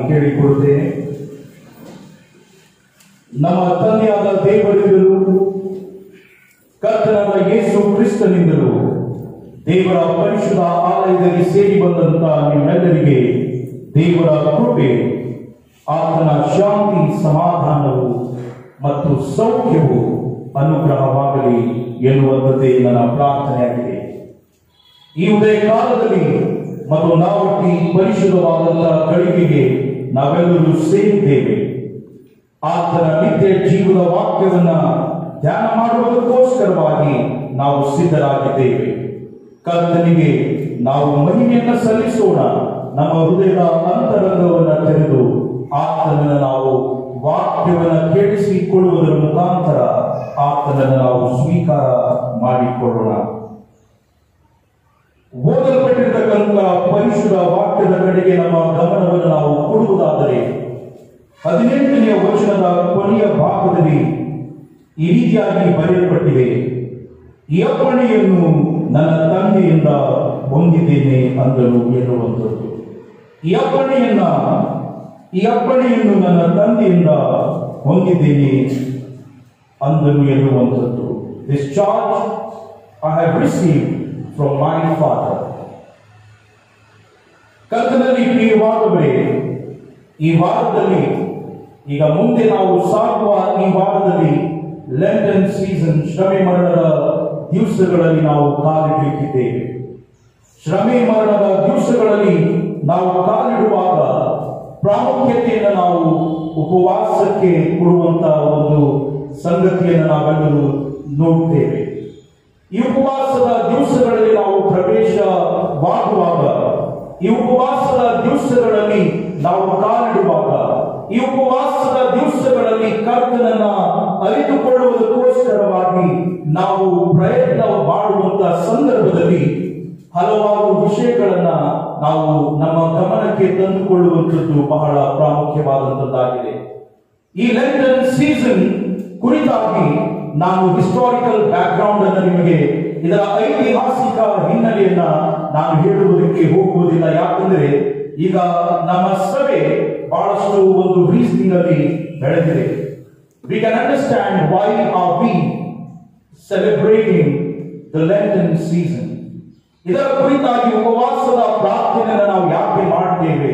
ಕೇಳಿಕೊಳ್ಳುತ್ತೇನೆ. ನಮ್ಮ ತಂದೆಯಾದ ದೇವರಿಂದಲೂ ಕರ್ತನಾದ ಯೇಸು ಕ್ರಿಸ್ತನಿಂದಲೂ ದೇವರ ಪರಿಶುದ್ಧ ಆಲಯದಲ್ಲಿ ಸೇರಿ ಬಂದಂತಹ ನಿಮ್ಮೆಲ್ಲರಿಗೆ ದೇವರ ಕೃಪೆ, ಆತನ ಶಾಂತಿ, ಸಮಾಧಾನವು ಮತ್ತು ಸೌಖ್ಯವು ಅನುಗ್ರಹವಾಗಲಿ ಎನ್ನುವಂಥದ್ದೇ ನನ್ನ ಪ್ರಾರ್ಥನೆಯಾಗಿದೆ. ಈ ಉದಯ ಕಾಲದಲ್ಲಿ ಮತ್ತು ನಾವು ಈ ಪರಿಶುದ್ಧವಾದಂತಹ ಗಳಿಗೆಗೆ ನಾವೆಲ್ಲರೂ ಸೇರಿದ್ದೇವೆ. ಆತನ ನಿತ್ಯ ಜೀವದ ವಾಕ್ಯವನ್ನ ಧ್ಯಾನ ಮಾಡುವುದಕ್ಕೋಸ್ಕರವಾಗಿ ನಾವು ಸಿದ್ಧರಾಗಿದ್ದೇವೆ. ಕರ್ತನಿಗೆ ನಾವು ಮಹಿಮೆಯನ್ನು ಸಲ್ಲಿಸೋಣ. ನಮ್ಮ ಹೃದಯದ ಅಂತರಂಗವನ್ನು ತೆರೆದು ಆತನನ್ನು ನಾವು ವಾಕ್ಯವನ್ನು ಕೇಳಿಸಿಕೊಳ್ಳುವುದರ ಮುಖಾಂತರ ಆತನನ್ನು ನಾವು ಸ್ವೀಕಾರ ಮಾಡಿಕೊಳ್ಳೋಣ. ಓದಲ್ಪಟ್ಟಿರತಕ್ಕಂಥ ಪರಿಶುದ್ಧ ವಾಕ್ಯದ ಕಡೆಗೆ ನಮ್ಮ ಗಮನವನ್ನು ನಾವು ಕೊಡುವುದಾದರೆ 18ನೇ ವಚನದ ಕೊನೆಯ ಭಾಗದಲ್ಲಿ ಈ ರೀತಿಯಾಗಿ ಬರೆಯಲ್ಪಟ್ಟಿದೆ, ಈ ಅಪ್ಪಣೆಯನ್ನು ನನ್ನ ತಂದೆಯಿಂದ ಹೊಂದಿದ್ದೇನೆ ಅಂದನು ಎನ್ನುವಂಥದ್ದು. ಈ ಅಪ್ಪಣೆಯನ್ನು ನನ್ನ ತಂದೆಯಿಂದ ಹೊಂದಿದ್ದೇನೆ ಅಂದನು ಎನ್ನುವಂಥದ್ದು. This charge I have received from my father. ಕರ್ತನಲ್ಲಿ ಪ್ರಿಯವಾದವರೇ, ಈ ವಾರದಲ್ಲಿ ಈಗ ಮುಂದೆ ನಾವು ಸಾಗುವ ಈ ವಾರದಲ್ಲಿ ಲೆಂಟನ್ ಸೀಸನ್, ಶ್ರಮೆ ಮರಣದ ದಿವಸಗಳಲ್ಲಿ ನಾವು ಕಾಲಿಡಲಿಕ್ಕಿದ್ದೇವೆ. ಶ್ರಮೆ ಮರಣದ ದಿವಸಗಳಲ್ಲಿ ನಾವು ಕಾಲಿಡುವಾಗ ಉಪವಾಸಕ್ಕೆ ಕೊಡುವಂತಹ ಒಂದು ಸಂಗತಿಯನ್ನು ನಾವೆಲ್ಲರೂ ನೋಡ್ತೇವೆ. ಈ ಉಪವಾಸದ ದಿವಸಗಳಲ್ಲಿ ನಾವು ಪ್ರವೇಶವಾಗುವಾಗ, ಈ ಉಪವಾಸದ ದಿವಸಗಳಲ್ಲಿ ನಾವು ಕಾಲಿಡುವಾಗ, ಈ ಉಪವಾಸದ ದಿವಸಗಳಲ್ಲಿ ಕರ್ತನನ್ನ ಅರಿತುಕೊಳ್ಳುವುದಕ್ಕೋಸ್ಕರವಾಗಿ ನಾವು ಪ್ರಯತ್ನ ಮಾಡುವಂತಹ ಸಂದರ್ಭದಲ್ಲಿ ಹಲವಾರು ವಿಷಯಗಳನ್ನ ನಾವು ನಮ್ಮ ಗಮನಕ್ಕೆ ತಂದುಕೊಳ್ಳುವಂಥದ್ದು ಬಹಳ ಪ್ರಾಮುಖ್ಯವಾದಂಥದ್ದಾಗಿದೆ. ಈ ಲೆಂಟನ್ ಸೀಸನ್ ಕುರಿತಾಗಿ ನಾನು ಹಿಸ್ಟಾರಿಕಲ್ ಬ್ಯಾಕ್ ಗ್ರೌಂಡ್ ಅನ್ನು ನಿಮಗೆ, ಇದರ ಐತಿಹಾಸಿಕ ಹಿನ್ನೆಲೆಯನ್ನ ನಾನು ಹೇಳುವುದಕ್ಕೆ ಹೋಗುವುದಿಲ್ಲ. ಯಾಕಂದ್ರೆ ಈಗ ನಮ್ಮ ಸಭೆ ಬಹಳಷ್ಟು ಒಂದು ರೀಸನಿಂಗ್ ಅಲ್ಲಿ ಬೆಳೆದಿದೆ. We can understand why are we celebrating the Lenten season. ಇದರ ಕುರಿತಾಗಿ ಉಪವಾಸದ ಪ್ರಾರ್ಥನೆಯನ್ನು ನಾವು ಯಾಕೆ ಮಾಡ್ತೇವೆ,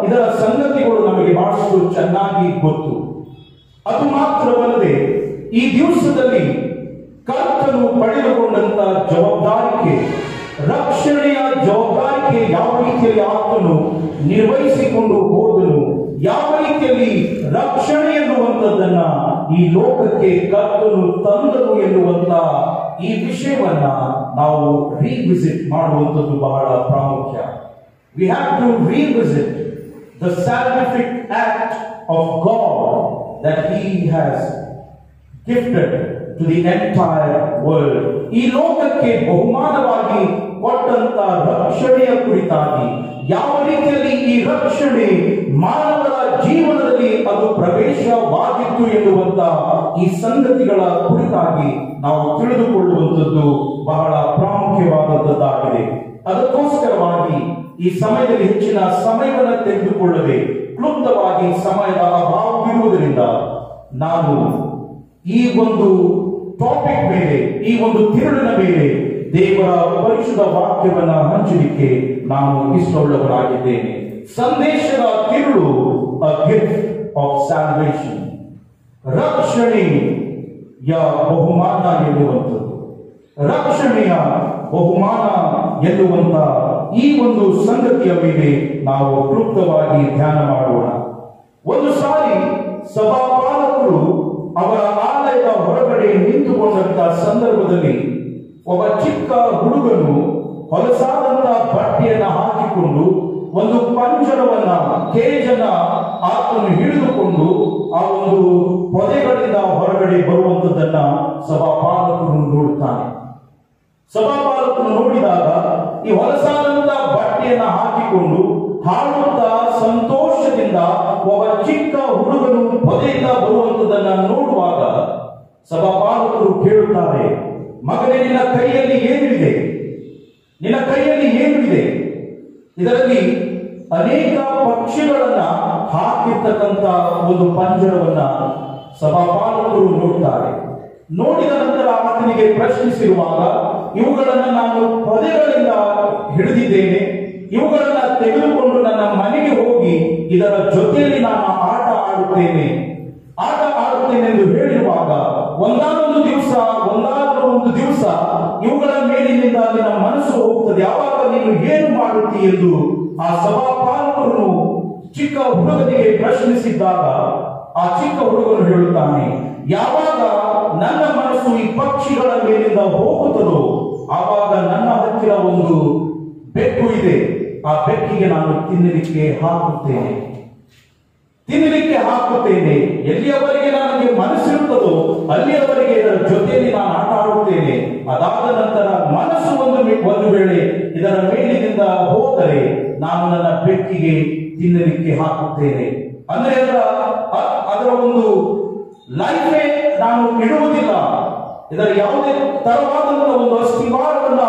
ಇದರ ಸಂಗತಿಗಳು ನಮಗೆ ಬಹಳಷ್ಟು ಚೆನ್ನಾಗಿ ಗೊತ್ತು. ಅದು ಮಾತ್ರವಲ್ಲದೆ ಈ ದಿವಸದಲ್ಲಿ ಕರ್ತನು ಪಡೆದುಕೊಂಡಂತ ಜವಾಬ್ದಾರಿಕೆ, ರಕ್ಷಣೆಯ ಜವಾಬ್ದಾರಿಕೆ ಯಾವ ರೀತಿಯಲ್ಲಿ ಆತನು ನಿರ್ವಹಿಸಿಕೊಂಡು ಹೋದನು, ಯಾವ ರೀತಿಯಲ್ಲಿ ರಕ್ಷಣೆ ಎನ್ನುವಂಥದ್ದನ್ನ ಈ ಲೋಕಕ್ಕೆ ಕರ್ತನು ತಂದನು ಎನ್ನುವಂತ ಈ ವಿಷಯವನ್ನ ನಾವು ರೀವಿಸಿಟ್ ಮಾಡುವಂಥದ್ದು ಬಹಳ ಪ್ರಾಮುಖ್ಯ. We have to revisit the salvific act of God that He has gifted to the entire world. ಈ ಲೋಕಕ್ಕೆ ಬಹುಮಾನವಾಗಿ ಕೊಟ್ಟಂತ ರಕ್ಷಣೆಯ ಕುರಿತಾಗಿ, ಯಾವ ರೀತಿಯಲ್ಲಿ ಈ ರಕ್ಷಣೆ ಮಾನವರ ಜೀವನದಲ್ಲಿ ಅದು ಪ್ರವೇಶವಾಗಿತ್ತು ಎನ್ನುವಂತ ಈ ಸಂಗತಿಗಳ ಕುರಿತಾಗಿ ನಾವು ತಿಳಿದುಕೊಳ್ಳುವಂಥದ್ದು ಬಹಳ ಪ್ರಾಮುಖ್ಯವಾದದ್ದಾಗಿದೆ. ಅದಕ್ಕೋಸ್ಕರವಾಗಿ ಈ ಸಮಯದಲ್ಲಿ ಹೆಚ್ಚಿನ ಸಮಯವನ್ನು ತೆಗೆದುಕೊಳ್ಳದೆ ಕ್ಲುಪ್ತವಾಗಿ ಸಮಯದ ಅಭಾವವಿರುವುದರಿಂದ ನಾನು ಈ ಒಂದು ಟಾಪಿಕ್ ಮೇಲೆ, ಈ ಒಂದು ತಿರುಳಿನ ಮೇಲೆ ದೇವರ ಪರಿಶುದ್ಧ ವಾಕ್ಯವನ್ನ ಹಂಚಲಿಕ್ಕೆ ನಾನು ಇಷ್ಟವುಳ್ಳವರಾಗಿದ್ದೇನೆ. ಸಂದೇಶದ ತಿರುಳು, a gift of salvation, ರಕ್ಷಣೆಯ ಬಹುಮಾನ ಎನ್ನುವಂಥದ್ದು, ರಕ್ಷಣೆಯ ಬಹುಮಾನ ಎನ್ನುವಂತ ಈ ಒಂದು ಸಂಗತಿಯ ಮೇಲೆ ನಾವು ಕ್ಲುಪ್ತವಾಗಿ ಧ್ಯಾನ ಮಾಡೋಣ. ಒಂದು ಸಾರಿ ಸಭಾಪಾಲಕರು ಅವರ ಆಲಯದ ಹೊರಗಡೆ ನಿಂತುಕೊಂಡಂತಹ ಸಂದರ್ಭದಲ್ಲಿ ಒಬ್ಬ ಚಿಕ್ಕ ಹುಡುಗನು ಹೊಲಸಾದಂತ ಬಟ್ಟೆಯನ್ನ ಹಾಕಿಕೊಂಡು ಒಂದು ಪಂಜರವನ್ನ, ಕೇಜನ್ನ ಆತನು ಹಿಡಿದುಕೊಂಡು ಆ ಒಂದು ಪೊದೆಗಳಿಂದ ಹೊರಗಡೆ ಬರುವಂತದ್ದನ್ನ ಸಭಾಪಾಲಕರು ನೋಡುತ್ತಾನೆ. ಸಭಾಪಾಲಕರು ನೋಡಿದಾಗ ಈ ಹೊಲಸಾದಂತ ಬಟ್ಟೆಯನ್ನ ಹಾಕಿಕೊಂಡು ಹಾಡುತ್ತಾ ಸಂತೋಷದಿಂದ ಒಬ್ಬ ಚಿಕ್ಕ ಹುಡುಗನು ಪೊದೆಯಿಂದ ಬರುವಂತದನ್ನ ನೋಡುವಾಗ ಸಭಾಪಾಲಕರು ಕೇಳುತ್ತಾರೆ, ಮಗನೇ, ನಿನ್ನ ಕೈಯಲ್ಲಿ ಏನು ಇದೆ? ನಿನ್ನ ಕೈಯಲ್ಲಿ ಏನು ಇದೆ? ಇದರಲ್ಲಿ ಅನೇಕ ಪಕ್ಷಿಗಳನ್ನ ಹಾಕಿರ್ತಕ್ಕಂಥ ಒಂದು ಪಂಜರವನ್ನ ಸಭಾಪಾಲಕರು ನೋಡ್ತಾರೆ. ನೋಡಿದ ನಂತರ ಆತನಿಗೆ ಪ್ರಶ್ನಿಸಿರುವಾಗ, ಇವುಗಳನ್ನ ನಾನು ಪೊದೆಗಳಿಂದ ಹಿಡಿದಿದ್ದೇನೆ, ಇವುಗಳನ್ನ ತೆಗೆದುಕೊಂಡು ನನ್ನ ಮನೆಗೆ ಹೋಗಿ ಇದರ ಜೊತೆಯಲ್ಲಿ ನಾನು ಆಟ ಆಡುತ್ತೇನೆ ಎಂದು ಹೇಳಿರುವಾಗ, ಒಂದಾದೊಂದು ದಿವಸ ಇವುಗಳ ಮೇಲಿನಿಂದ ನಿನ್ನ ಮನಸ್ಸು ಹೋಗ್ತದೆ. ಯಾವಾಗ ನೀನು ಏನು ಮಾಡುತ್ತಿ ಎಂದು ಆ ಸಭಾಪಾಲಕರು ಚಿಕ್ಕ ಹುಡುಗನಿಗೆ ಪ್ರಶ್ನಿಸಿದ್ದಾಗ ಆ ಚಿಕ್ಕ ಹುಡುಗನು ಹೇಳುತ್ತಾನೆ, ಯಾವಾಗ ನನ್ನ ಮನಸ್ಸು ಈ ಪಕ್ಷಿಗಳ ಮೇಲಿಂದ ಹೋಗುತ್ತದೋ ಆವಾಗ ನನ್ನ ಹತ್ತಿರ ಒಂದು ಬೆಕ್ಕು ಇದೆ, ಆ ಬೆಕ್ಕಿಗೆ ನಾನು ತಿನ್ನಲಿಕ್ಕೆ ಹಾಕುತ್ತೇನೆ. ಎಲ್ಲಿಯವರೆಗೆ ನನಗೆ ಮನಸ್ಸಿರುತ್ತದೋ ಅಲ್ಲಿಯವರೆಗೆ ಇದರ ಜೊತೆಯಲ್ಲಿ ನಾನು ಆಟ ಆಡುತ್ತೇನೆ. ಅದಾದ ನಂತರ ಮನಸ್ಸು ಒಂದು ವೇಳೆ ಇದರ ಮೇಲಿನಿಂದ ಹೋದರೆ ನಾನು ನನ್ನ ಬೆಕ್ಕಿಗೆ ತಿನ್ನಲಿಕ್ಕೆ ಹಾಕುತ್ತೇನೆ. ಅಂದ್ರೆ ಅದರ ಒಂದು ಲೈಫೇ ನಾನು ಇಡುವುದಿಲ್ಲ, ಇದರ ಯಾವುದೇ ತರವಾದಂತಹ ಒಂದು ಅಸ್ಥಿವಾರವನ್ನ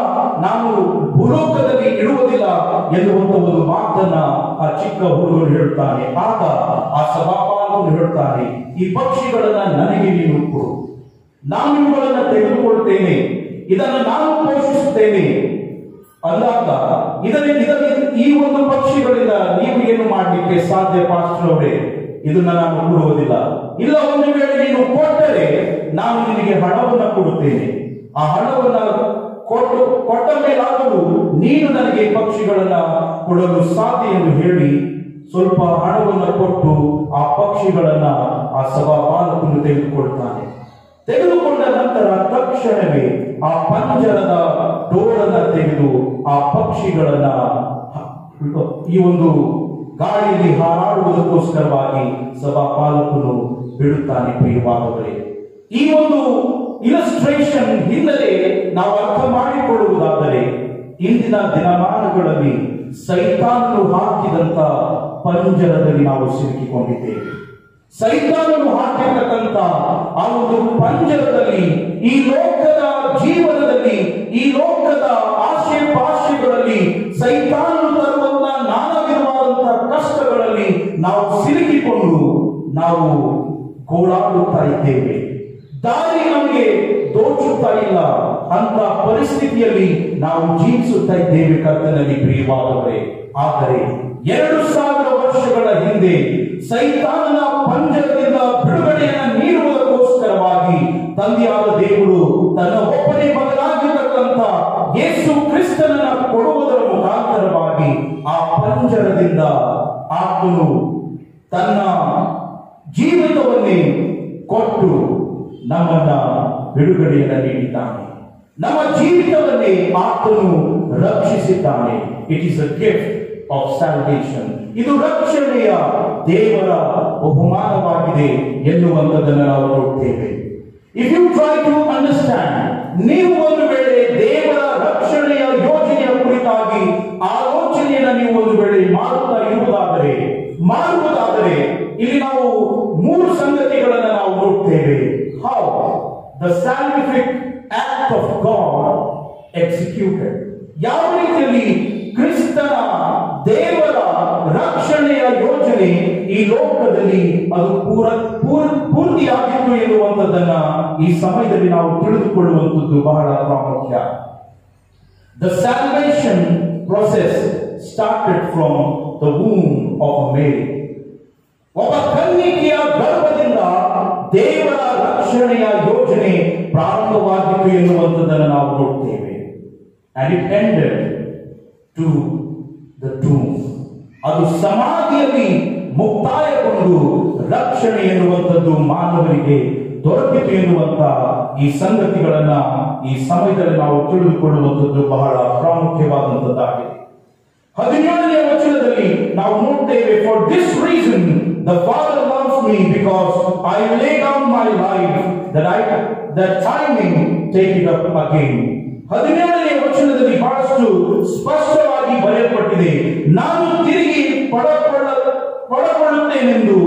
ನಾನು ಭೂಲೋಕದಲ್ಲಿ ಇಡುವುದಿಲ್ಲ ಎನ್ನುವಂತ ಒಂದು ಮಾತನ್ನ ಆ ಚಿಕ್ಕ ಹುಡುಗರು ಹೇಳ್ತಾನೆ. ಆಗ ಆ ಸಭಾಪಾಲಕರು ಹೇಳ್ತಾನೆ, ಈ ಪಕ್ಷಿಗಳನ್ನ ನನಗೆ ನೀನು ಕೊಡು, ನಾನು ಇವುಗಳನ್ನ ತೆಗೆದುಕೊಳ್ತೇನೆ, ಇದನ್ನು ನಾನು ಪೋಷಿಸುತ್ತೇನೆ ಅಂದಾಗ ಈ ಒಂದು ಪಕ್ಷಿಗಳಿಂದ ನೀವು ಏನು ಮಾಡಲಿಕ್ಕೆ ಸಾಧ್ಯ ಪಾಸ್ಟರ್ ಅವರೇ? ಇದನ್ನ ನಾನು ಕೊಡುವುದಿಲ್ಲ. ಇಲ್ಲ, ಒಂದು ವೇಳೆ ನೀನು ಕೊಟ್ಟರೆ ನಾನು ನಿನಗೆ ಹಣವನ್ನು ಕೊಡುತ್ತೇನೆ, ಆ ಹಣವನ್ನ ಕೊಟ್ಟ ಮೇಲಾದರೂ ನೀನು ನನಗೆ ಪಕ್ಷಿಗಳನ್ನ ಕೊಡಲು ಸಾಧ್ಯ ಎಂದು ಹೇಳಿ ಸ್ವಲ್ಪ ಹಣವನ್ನು ಕೊಟ್ಟು ಆ ಪಕ್ಷಿಗಳನ್ನ ಆ ಸಭಾಪಾಲಕನು ತೆಗೆದುಕೊಳ್ತಾನೆ. ತೆಗೆದುಕೊಂಡ ನಂತರ ತಕ್ಷಣವೇ ಆ ಪಂಜರದ ಡೋರನ್ನ ತೆಗೆದು ಆ ಪಕ್ಷಿಗಳನ್ನ ಈ ಒಂದು ಗಾಳಿಯಲ್ಲಿ ಹಾರಾಡುವುದಕ್ಕೋಸ್ಕರವಾಗಿ ಸಭಾಪಾಲಕನು ಬಿಡುತ್ತಾನೆ. ಪ್ರಿಯವಾದವರೇ, ಈ ಒಂದು ಇಲಸ್ಟ್ರೇಷನ್ ಹಿನ್ನೆಲೆ ನಾವು ಅರ್ಥ ಮಾಡಿಕೊಳ್ಳುವುದಾದರೆ, ಇಂದಿನ ದಿನಮಾನಗಳಲ್ಲಿ ಸೈತಾನನು ಹಾಕಿದಂತ ಪಂಜರದಲ್ಲಿ ನಾವು ಸಿಲುಕಿಕೊಂಡಿದ್ದೇವೆ. ಸೈತಾನನು ಹಾಕಿರ್ತಕ್ಕಂಥ ಆ ಒಂದು ಪಂಜರದಲ್ಲಿ, ಈ ಲೋಕದ ಜೀವನದಲ್ಲಿ, ಈ ಲೋಕದ ಆಶೆ ಪಾಶೆಗಳಲ್ಲಿ ಸೈತಾನನು ತರುವಂತ ನಾನಾ ವಿಧವಾದಂತಹ ಕಷ್ಟಗಳಲ್ಲಿ ನಾವು ಸಿಲುಕಿಕೊಂಡು ನಾವು ಗೋಳಾಡುತ್ತಾ ಇದ್ದೇವೆ. ದಾರಿ ನಮಗೆ ದೋಚುತ್ತಾ ಇಲ್ಲ ಅಂತ ಪರಿಸ್ಥಿತಿಯಲ್ಲಿ ನಾವು ಜೀವಿಸುತ್ತಾ ಇದ್ದೇವೆ ಕರ್ತನಲ್ಲಿ. ಪ್ರಿಯವಾದವರೇ, ಆದರೆ 2000 ವರ್ಷಗಳ ಹಿಂದೆ ಸೈತಾನನ ಪಂಜರದಿಂದ ಬಿಡುಗಡೆಯನ್ನು ನೀಡುವುದಕ್ಕೋಸ್ಕರವಾಗಿ ತಂದೆಯಾದ ದೇವರು ತನ್ನ ಒಬ್ಬನೇ ಮಗನಾಗಿರತಕ್ಕಂಥ ಯೇಸು ಕ್ರಿಸ್ತನನ್ನ ಕೊಡುವುದರ ಮುಖಾಂತರವಾಗಿ ಆ ಪಂಜರದಿಂದ ಆತನು ತನ್ನ ಜೀವಿತವನ್ನೇ ಕೊಟ್ಟು ನಮ್ಮನ್ನ ಬಿಡುಗಡೆಯನ್ನು ನೀಡಿದ್ದಾನೆ. ನಮ್ಮ ಜೀವಿತವನ್ನೇ ಆತನು ರಕ್ಷಿಸಿದ್ದಾನೆ. It is a gift of salvation. ಇದು ರಕ್ಷಣೆಯ ದೇವರ ಬಹುಮಾನವಾಗಿದೆ ಎನ್ನುವಂಥದ್ದನ್ನು ನಾವು ನೋಡ್ತೇವೆ. If you try to understand, ನೀವು ಒಂದು ವೇಳೆ ದೇವರ ರಕ್ಷಣೆಯ ಯೋಜನೆಯ ಕುರಿತಾಗಿ ಆಲೋಚನೆಯನ್ನು ನೀವು ಒಂದು ವೇಳೆ ಮಾಡುವುದಾದರೆ ಇಲ್ಲಿ ನಾವು 3 ಸಂಗತಿಗಳನ್ನು ನಾವು ನೋಡ್ತೇವೆ. How the salvific act of God executed. ಯಾವ ರೀತಿಯಲ್ಲಿ ಕ್ರಿಸ್ತನ ದೇವರ ರಕ್ಷಣೆಯ ಯೋಜನೆ ಈ ಲೋಕದಲ್ಲಿ ಅದು ಪೂರ್ತಿಯಾಗಿತ್ತು ಎನ್ನುವಂಥದ್ದನ್ನ ಈ ಸಮಯದಲ್ಲಿ ನಾವು ತಿಳಿದುಕೊಳ್ಳುವಂಥದ್ದು ಬಹಳ ಪ್ರಾಮುಖ್ಯ. The salvation process started from the womb of Mary. ಒಬ್ಬ ಕನ್ನಿಕೆಯ ಗರ್ಭದಿಂದ ದೇವರ ರಕ್ಷಣೆಯ ಯೋಜನೆ ಪ್ರಾರಂಭವಾಗಿತ್ತು ಎನ್ನುವಂಥದ್ದನ್ನು ನಾವು ನೋಡ್ತೇವೆ. And it ended to the tomb. ಅದು ಸಮಾಧಿಯಲ್ಲಿ ಮುಕ್ತಾಯಗೊಂಡು ರಕ್ಷಣೆ ಎನ್ನುವಂಥದ್ದು ಮಾನವರಿಗೆ ದೊರಕಿತು ಎನ್ನುವಂತ ಈ ಸಂಗತಿಗಳನ್ನ ಈ ಸಮಯದಲ್ಲಿ ನಾವು ತಿಳಿದುಕೊಳ್ಳುವಂಥದ್ದು ಬಹಳ ಪ್ರಾಮುಖ್ಯವಾದಂಥದ್ದಾಗಿದೆ. 17ನೇ ವಚನದಲ್ಲಿ ನಾವು ನೋಡ್ತೇವೆ, for this reason the Father loves me, because I lay down my life that I may take it up again. 17ನೇ ವಚನದಲ್ಲಿ ಬಹಳಷ್ಟು ಸ್ಪಷ್ಟವಾಗಿ ಬರೆಯಲ್ಪಟ್ಟಿದೆ, ನಾನು ತಿರುಗಿ ಪಡಕೊಳ್ಳುತ್ತೇನೆಂದು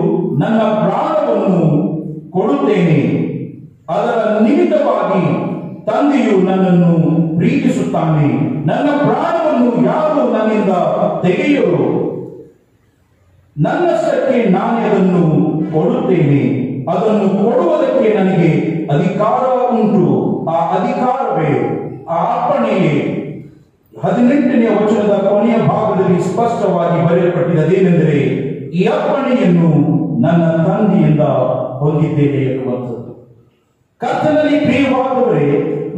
ನನ್ನ ಪ್ರಾಣವನ್ನು ಕೊಡುತ್ತೇನೆ. ಅದರ ನಿಮಿತ್ತವಾಗಿ ತಂದೆಯು ನನ್ನನ್ನು ಪ್ರೀತಿಸುತ್ತಾನೆ. ನನ್ನ ಪ್ರಾಣವನ್ನು ಯಾರು ನನ್ನಿಂದ ತೆಗೆಯರು? ನನ್ನಷ್ಟಕ್ಕೆ ನಾನೇ ಅದನ್ನು ಕೊಡುತ್ತೇನೆ. ಅದನ್ನು ಕೊಡುವುದಕ್ಕೆ ನನಗೆ ಅಧಿಕಾರ ಉಂಟು. ಆ ಅಧಿಕಾರವೇ, ಆ ಅಪ್ಪಣೆಯೇ 18ನೇ ವಚನದ ಕೊನೆಯ ಭಾಗದಲ್ಲಿ ಸ್ಪಷ್ಟವಾಗಿ ಬರೆಯಲ್ಪಟ್ಟಿದ್ದೇನೆಂದರೆ, ಈ ಅಪ್ಪಣೆಯನ್ನು ನನ್ನ ತಂದೆಯಿಂದ ಹೊಂದಿದ್ದೇನೆ ಎನ್ನುವಂಥದ್ದು. ಕರ್ತನಲ್ಲಿ ಪ್ರಿಯವಾದವರೇ,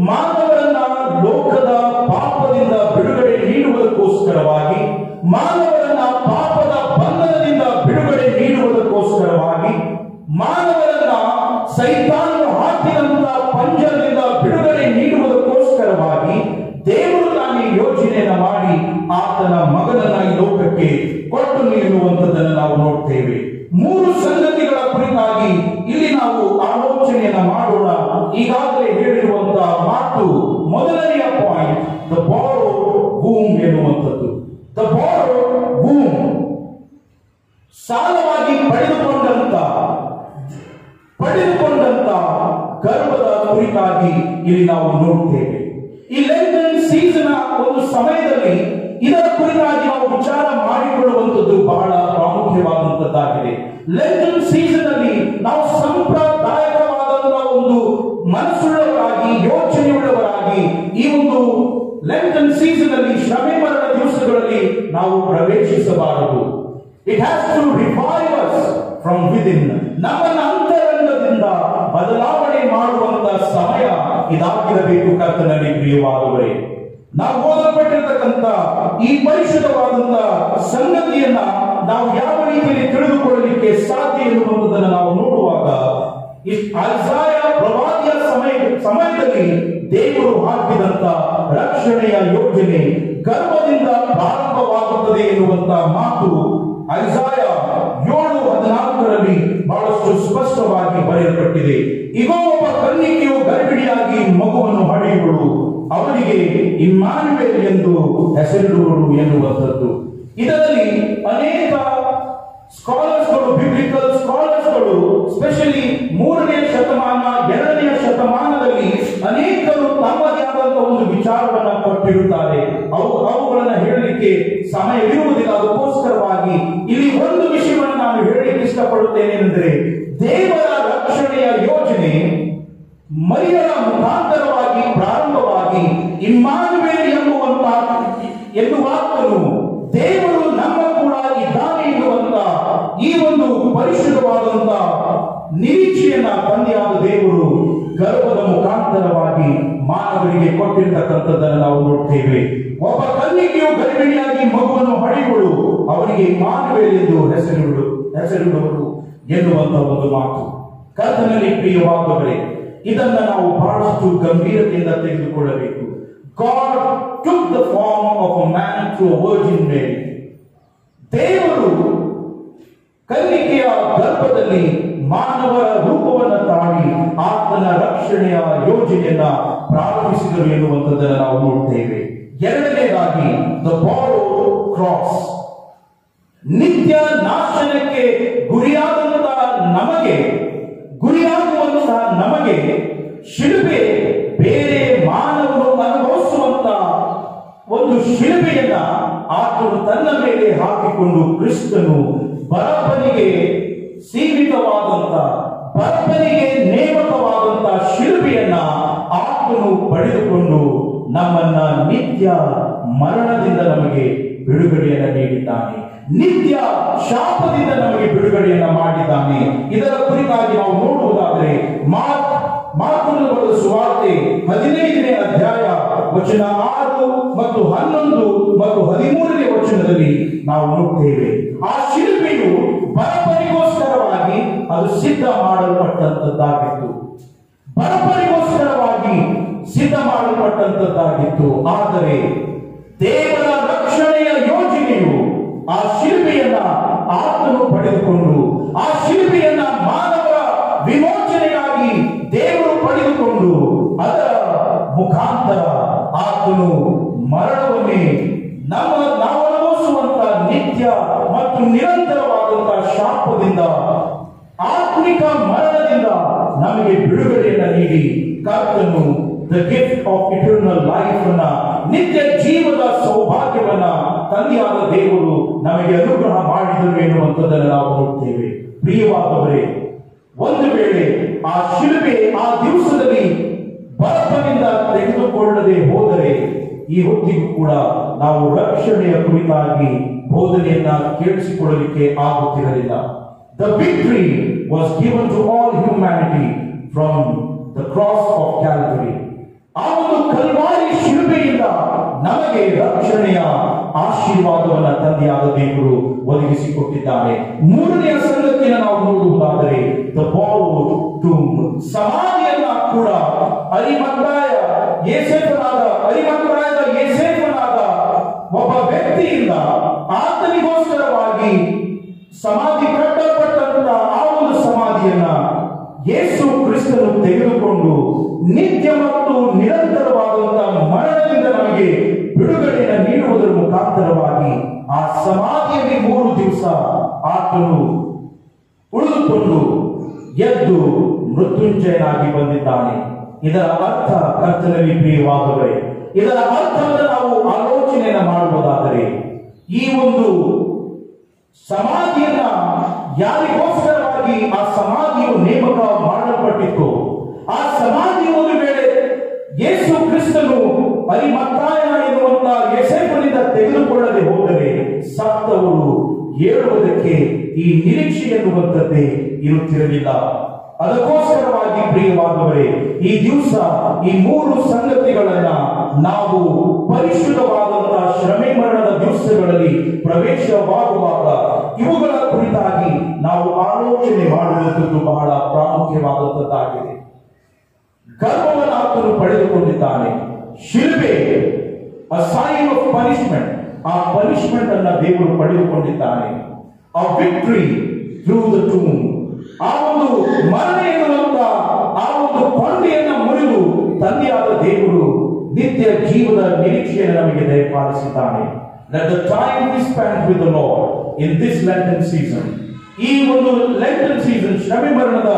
ಮಾನವರನ್ನ ಲೋಕದ ಪಾಪದಿಂದ ಬಿಡುಗಡೆ ನೀಡುವುದಕ್ಕೋಸ್ಕರವಾಗಿ, ಮಾನವರನ್ನ ಪಾಪದ ಬಂಧನದಿಂದ ಬಿಡುಗಡೆ ನೀಡುವುದಕ್ಕೋಸ್ಕರವಾಗಿ, ಮಾನವರನ್ನ ಸೈತಾನನು ಹಾಕಿದಂತ ಪಂಜರದಿಂದ ಬಿಡುಗಡೆ ನೀಡುವುದಕ್ಕೋಸ್ಕರವಾಗಿ ದೇವರು ತಾನೇ ಯೋಜನೆಯನ್ನು ಮಾಡಿ ಆತನ ಮಗನನ್ನ ಈ ಲೋಕಕ್ಕೆ ಕೊಟ್ಟನು ಎನ್ನುವಂಥದ್ದನ್ನು ನಾವು ನೋಡ್ತೇವೆ. 3 ಸಂಗತಿಗಳ ಕುರಿತಾಗಿ ಇಲ್ಲಿ ನಾವು ಆಲೋಚನೆಯನ್ನ ಮಾಡೋಣ. ಈಗಾಗಲೇ ಹೇಳಿರುವಂತಹ ಮಾತು, ಮೊದಲನೆಯ ಪಾಯಿಂಟ್, ದ ಬಾರೋಡ್ ವೂಮ್ ಎನ್ನುವಂಥದ್ದು. ದ ಬಾರೋಡ್ ವೂಮ್, ಸಾಲವಾಗಿ ಪಡೆದುಕೊಂಡಂತ ಗರ್ಭದ ಕುರಿತಾಗಿ ಇಲ್ಲಿ ನಾವು ನೋಡ್ತೇವೆ. ಈ ಲೆಂಟನ್ ಸೀಸನ್ ಒಂದು ಸಮಯದಲ್ಲಿ ಇದರ ಕುರಿತಾಗಿ ನಾವು ವಿಚಾರ ಮಾಡಿಕೊಳ್ಳುವಂಥದ್ದು ಬಹಳ ಪ್ರಾಮುಖ್ಯವಾದಂತದ್ದಾಗಿದೆ. ಲೆಂಟನ್ ಸೀಸನ್ ಅಲ್ಲಿ ನಾವು ಸಂಪ್ರದಾಯಕವಾದಂತಹ ಒಂದು ಮನಸ್ಸುಳ್ಳವರಾಗಿ, ಯೋಚನೆಯುಳ್ಳವರಾಗಿ ಈ ಒಂದು ಲೆಂಟನ್ ಸೀಸನ್ ಅಲ್ಲಿ ಶ್ರಮೆ ಮರಣ ದಿವಸಗಳಲ್ಲಿ ನಾವು ಪ್ರವೇಶಿಸಬಾರದು. It has to revive us from within. ನಮ್ಮನ್ನ ಅಂತರಂಗದಿಂದ ಬದಲಾವಣೆ ಮಾಡುವಂತ ಸಮಯ ಇದಾಗಿರಬೇಕು ಕರ್ತನಲ್ಲಿ ಪ್ರಿಯವಾದವರೇ. ನಾವು ಓದಲ್ಪಟ್ಟಿರತಕ್ಕಂಥ ಈ ಪರಿಶುದ್ಧವಾದಂತ ಸಂಗತಿಯನ್ನ ನಾವು ಯಾವ ರೀತಿಯಲ್ಲಿ ತಿಳಿದುಕೊಳ್ಳಲಿಕ್ಕೆ ಸಾಧ್ಯ ಎನ್ನುವಂಥದ್ದನ್ನು ನಾವು ನೋಡುವಾಗ ಐಸಾಯ ಪ್ರವಾದಿಯ ಸಮಯದಲ್ಲಿ ದೇವರು ಹಾಕಿದಂತ ರಕ್ಷಣೆಯ ಯೋಜನೆ ಗರ್ಭದಿಂದ ಪ್ರಾರಂಭವಾಗುತ್ತದೆ ಎನ್ನುವಂತ ಮಾತು ಐಸಾಯ 7:14 ಬಹಳಷ್ಟು ಸ್ಪಷ್ಟವಾಗಿ ಬರೆಯಲ್ಪಟ್ಟಿದೆ. ಇಗೋ, ಒಬ್ಬ ಕನ್ನಿಕೆಯು ಗರ್ಭಿಣಿಯಾಗಿ ಮಗುವನ್ನು ಹಡೆಯುವಳು, ಅವರಿಗೆ ಇಮ್ಮಾನುವೇಲ್ ಎಂದು ಹೆಸರಿಡುವಳು ಎನ್ನುವಂಥದ್ದು. ಇದರಲ್ಲಿ ಅನೇಕ ಸ್ಕಾಲರ್ಸ್ಗಳು, ಬಿಬ್ಲಿಕಲ್ ಸ್ಕಾಲರ್ಸ್ಗಳು, ಸ್ಪೆಷಲಿ 3ನೇ ಶತಮಾನ 2ನೇ ಶತಮಾನದಲ್ಲಿ ಅನೇಕರು ತಮ್ಮದೇ ಆದಂತಹ ಒಂದು ವಿಚಾರವನ್ನ ಕೊಟ್ಟಿರುತ್ತಾರೆ. ಅವುಗಳನ್ನು ಹೇಳಲಿಕ್ಕೆ ಸಮಯವಿರುವುದಿಲ್ಲ. ಅದಕ್ಕೋಸ್ಕರವಾಗಿ ಇಲ್ಲಿ ಒಂದು ವಿಷಯವನ್ನು ನಾನು ಹೇಳಲಿಕ್ಕೆ ಇಷ್ಟಪಡುತ್ತೇನೆ ಅಂದರೆ, ದೇವರ ರಕ್ಷಣೆಯ ಯೋಜನೆ ಮರಿಯಳ ಮುಖಾಂತರವಾಗಿ ಪ್ರಾರಂಭವಾಗಿ ಇಮ್ಮಾನುವೇಲ್ ಎನ್ನುವಾತನು ದೇವರು ನಮ್ಮ ಕೂಡ ಇದ್ದಾನೆ ಎನ್ನುವಂತ ಈ ಒಂದು ಪರಿಶುದ್ಧವಾದಂತ ನಿರೀಕ್ಷೆಯನ್ನ ತಂದೆಯಾದ ದೇವರು ಗರ್ಭದ ಮುಖಾಂತರವಾಗಿ ಮಾನವರಿಗೆ ಕೊಟ್ಟಿರ್ತಕ್ಕಂಥದ್ದನ್ನು ನಾವು ನೋಡ್ತೇವೆ. ಒಬ್ಬ ಕನ್ನಿಕೆಯು ಗರ್ಭಿಣಿಯಾಗಿ ಮಗುವನ್ನು ಹಡೆಯುವಳು, ಅವರಿಗೆ ಇಮ್ಮಾನುವೇಲ್ ಎಂದು ಹೆಸರಿಡುವರು ಎನ್ನುವಂತ ಒಂದು ಮಾತು. ಕರ್ತನಲ್ಲಿ ಪ್ರಿಯವಾದವರೇ, ಇದನ್ನ ನಾವು ಬಹಳಷ್ಟು ಗಂಭೀರತೆಯಿಂದ ತೆಗೆದುಕೊಳ್ಳಬೇಕು. God took the form of a man through a virgin Mary. ದೇವರು ಕನ್ನಿಕೆಯ ಗರ್ಭದಲ್ಲಿ ಮಾನವರ ರೂಪವನ್ನು ತಾಳಿ ಆತನ ರಕ್ಷಣೆಯ ಯೋಜನೆಯನ್ನ ಪ್ರಾರಂಭಿಸಿದರು ಎನ್ನುವಂಥದ್ದನ್ನು ನಾವು ನೋಡ್ತೇವೆ. ಎರಡನೇದಾಗಿ ದ ಬಾರೋಡ್ ಕ್ರಾಸ್. ನಿತ್ಯ ನಾಶನಕ್ಕೆ ಗುರಿಯಾಗುವಂತಹ ನಮಗೆ ಶಿಲುಬೆ, ಬೇರೆ ಮಾನವನು ಅನುಭವಿಸುವಂತ ಒಂದು ಶಿಲುಬೆಯನ್ನ ಆತನು ತನ್ನ ಮೇಲೆ ಹಾಕಿಕೊಂಡು ಕ್ರಿಸ್ತನು ಬರಬ್ಬನಿಗೆ ಸೀಮಿತವಾದಂತ, ಬರಬ್ಬನಿಗೆ ನೇಮಕವಾದಂತ ಶಿಲುಬೆಯನ್ನ ಆತನು ಪಡೆದುಕೊಂಡು ನಮ್ಮನ್ನ ನಿತ್ಯ ಮರಣದಿಂದ ನಮಗೆ ಬಿಡುಗಡೆಯನ್ನು ನೀಡಿದ್ದಾನೆ. ನಿತ್ಯ ಶಾಪದಿಂದ ನಮಗೆ ಬಿಡುಗಡೆಯನ್ನ ಮಾಡಿದ್ದಾನೆ. ಇದರ ಕುರಿತಾಗಿ ನಾವು ನೋಡುವುದಾದರೆ ಮಾರ್ಕನ ಬರೆದ ಸುವಾರ್ತೆ 15ನೇ ಅಧ್ಯಾಯ ವಚನ 6 ಮತ್ತು 11 ಮತ್ತು 13ನೇ ವಚನದಲ್ಲಿ ನಾವು ನೋಡ್ತೇವೆ. ಆ ಶಿಲ್ಪೆಯು ಬರಬ್ಬನಿಗೋಸ್ಕರವಾಗಿ ಅದು ಸಿದ್ಧ ಮಾಡಲ್ಪಟ್ಟಂತದ್ದಾಗಿತ್ತು. ಬರಬ್ಬನಿಗೋಸ್ಕರವಾಗಿ ಸಿದ್ಧ ಮಾಡಲ್ಪಟ್ಟಂತದ್ದಾಗಿತ್ತು. ಆದರೆ ದೇವರ ರಕ್ಷಣೆಯ ಯೋಜನೆಯು ಆ ಶಿಲ್ಪೆಯನ್ನ ಆತನು ಪಡೆದುಕೊಂಡು, ಆ ಶಿಲ್ಪೆಯನ್ನ ಮಾನವರ ವಿಮೋಚನೆಗಾಗಿ ದೇವರು ಪಡೆದುಕೊಂಡು, ಅದರ ಮುಖಾಂತರ ಆತನು ಮರಣವನ್ನೇ ನಾವು ಅನುಭವಿಸುವಂತ ನಿತ್ಯ ಮತ್ತು ನಿರಂತರವಾದಂತಹ ಶಾಪದಿಂದ, ಆತ್ಮಿಕ ಮರಣದಿಂದ ನಮಗೆ ಬಿಡುಗಡೆಯನ್ನು ನೀಡಿ ಕರ್ತನು the gift of eternal life ಅನ್ನ, ನಿತ್ಯ ಜೀವದ ಸೌಭಾಗ್ಯವನ್ನ ತಂದೆಯಾದ ದೇವರು ನಮಗೆ ಅನುಗ್ರಹ ಮಾಡಿದರು ಎನ್ನುವಂಥದ್ದನ್ನು ನಾವು ನೋಡ್ತೇವೆ. ಪ್ರಿಯವಾದವರೇ, ಒಂದು ವೇಳೆ ಆ ಶಿಲುಬೆ ಆ ದಿವಸದಲ್ಲಿ ಬರಬ್ಬನಿಂದ ತೆಗೆದುಕೊಳ್ಳದೆ ಹೋದರೆ ಈ ಹೊತ್ತಿಗೂ ಕೂಡ ನಾವು ರಕ್ಷಣೆಯ ಕುರಿತಾಗಿ ಬೋಧನೆಯನ್ನ ಕೇಳಿಸಿಕೊಳ್ಳಲಿಕ್ಕೆ ಆಗುತ್ತಿರಲಿಲ್ಲ. The victory was given to all humanity from the cross of Calvary. ಆ ಒಂದು ಕಲ್ವಾರಿ ಶಿಲುಬೆಯಿಂದ ನಮಗೆ ರಕ್ಷಣೆಯ ಆಶೀರ್ವಾದವನ್ನ ತಂದೆಯಾದ ದೇವರು ಒದಗಿಸಿಕೊಟ್ಟಿದ್ದಾರೆ. ಮೂರನೆಯ ಸಂಗತಿಯನ್ನು ನಾವು ನೋಡುವುದಾದರೆ ದ ಬಾರೋಡ್ ಟೂಂಬ್, ಸಮಾಧಿಯನ್ನ ಕೂಡ ಅರಿಮತ್ತಾಯದ ಯೋಸೇಫನಾದ ಒಬ್ಬ ವ್ಯಕ್ತಿಯಿಂದ ಆತನಿಗೋಸ್ಕರವಾಗಿ ಸಮಾಧಿ ಕಟ್ಟಲ್ಪಟ್ಟಂತ ಆ ಒಂದು ಸಮಾಧಿಯನ್ನ ಯೇಸು ಕ್ರಿಸ್ತನು ತೆಗೆದುಕೊಂಡು ನಿತ್ಯ ಮತ್ತು ನಿರಂತರವಾದಂತಹ ಮರಣದಿಂದ ನಮಗೆ ಬಿಡುಗಡೆಯನ್ನು ನೀಡುವುದರ ಮುಖಾಂತರವಾಗಿ ಆ ಸಮಾಧಿಯಲ್ಲಿ 3 ದಿವಸ ಆತನು ಉಳಿದುಕೊಂಡು ಎದ್ದು ಮೃತ್ಯುಂಜಯನಾಗಿ ಬಂದಿದ್ದಾನೆ. ಇದರ ಅರ್ಥ ಕರ್ತನಲ್ಲಿ ಪ್ರಿಯವಾದವರೇ, ಇದರ ಅರ್ಥವನ್ನು ನಾವು ಆಲೋಚನೆಯನ್ನ ಮಾಡುವುದಾದರೆ, ಈ ಒಂದು ಸಮಾಧಿಯನ್ನ ಯಾರಿಗೋಸ್ಕರವಾಗಿ ಆ ಸಮಾಧಿಯು ನೇಮಕ ಮಾಡಲ್ಪಟ್ಟಿತ್ತು, ಆ ಸಮಾಧಿ ಒಂದು ವೇಳೆ ಯೇಸು ಕ್ರಿಸ್ತನು ಅರಿಮತ್ತಾಯ ಎನ್ನುವಂತ ಯೋಸೇಫನಿಂದ ತೆಗೆದುಕೊಳ್ಳದೆ ಹೋದರೆ ಸತ್ತವರು ಹೇಳುವುದಕ್ಕೆ ಈ ನಿರೀಕ್ಷೆ ಎನ್ನುವಂಥದ್ದೇ ಇರುತ್ತಿರಲಿಲ್ಲ. ಅದಕ್ಕೋಸ್ಕರವಾಗಿ ಪ್ರಿಯವಾದವರೇ, ಈ ದಿವಸ ಈ 3 ಸಂಗತಿಗಳನ್ನ ನಾವು ಪರಿಶುದ್ಧವಾದಂತಹ ಶ್ರಮೆ ಮರಣದ ದಿವಸಗಳಲ್ಲಿ ಪ್ರವೇಶವಾಗುವಾಗ ಇವುಗಳ ಕುರಿತಾಗಿ ನಾವು ಆಲೋಚನೆ ಮಾಡುವಂಥದ್ದು ಬಹಳ ಪ್ರಾಮುಖ್ಯವಾದಂತದ್ದಾಗಿದೆ. ಗರ್ಭವನ್ನು ಆತನು ಪಡೆದುಕೊಂಡಿದ್ದಾನೆ. ಶಿಲುಬೆ a sign of punishment. ಆ ಪನಿಷ್ಮೆಂಟ್ ಅನ್ನ ದೇವರು ಪಡೆದುಕೊಂಡಿದ್ದಾನೆ. A victory through the tomb. ಆ ಒಂದು ಮರಣ ಎನ್ನುವಂತ ಆ ಒಂದು ಕೊಂಡಿಯನ್ನ ಮುರಿದು ತಂದೆಯಾದ ದೇವರು ನಿತ್ಯ ಜೀವದ ನಿರೀಕ್ಷೆಯನ್ನು ನಮಗೆ ದಯಪಾಲಿಸಿದ್ದಾನೆ. Let the time be spent with the Lord in this Lenten season. ಈ ಒಂದು ಲೆಂಟನ್ ಸೀಸನ್ ಶ್ರಮೆ ಮರಣದ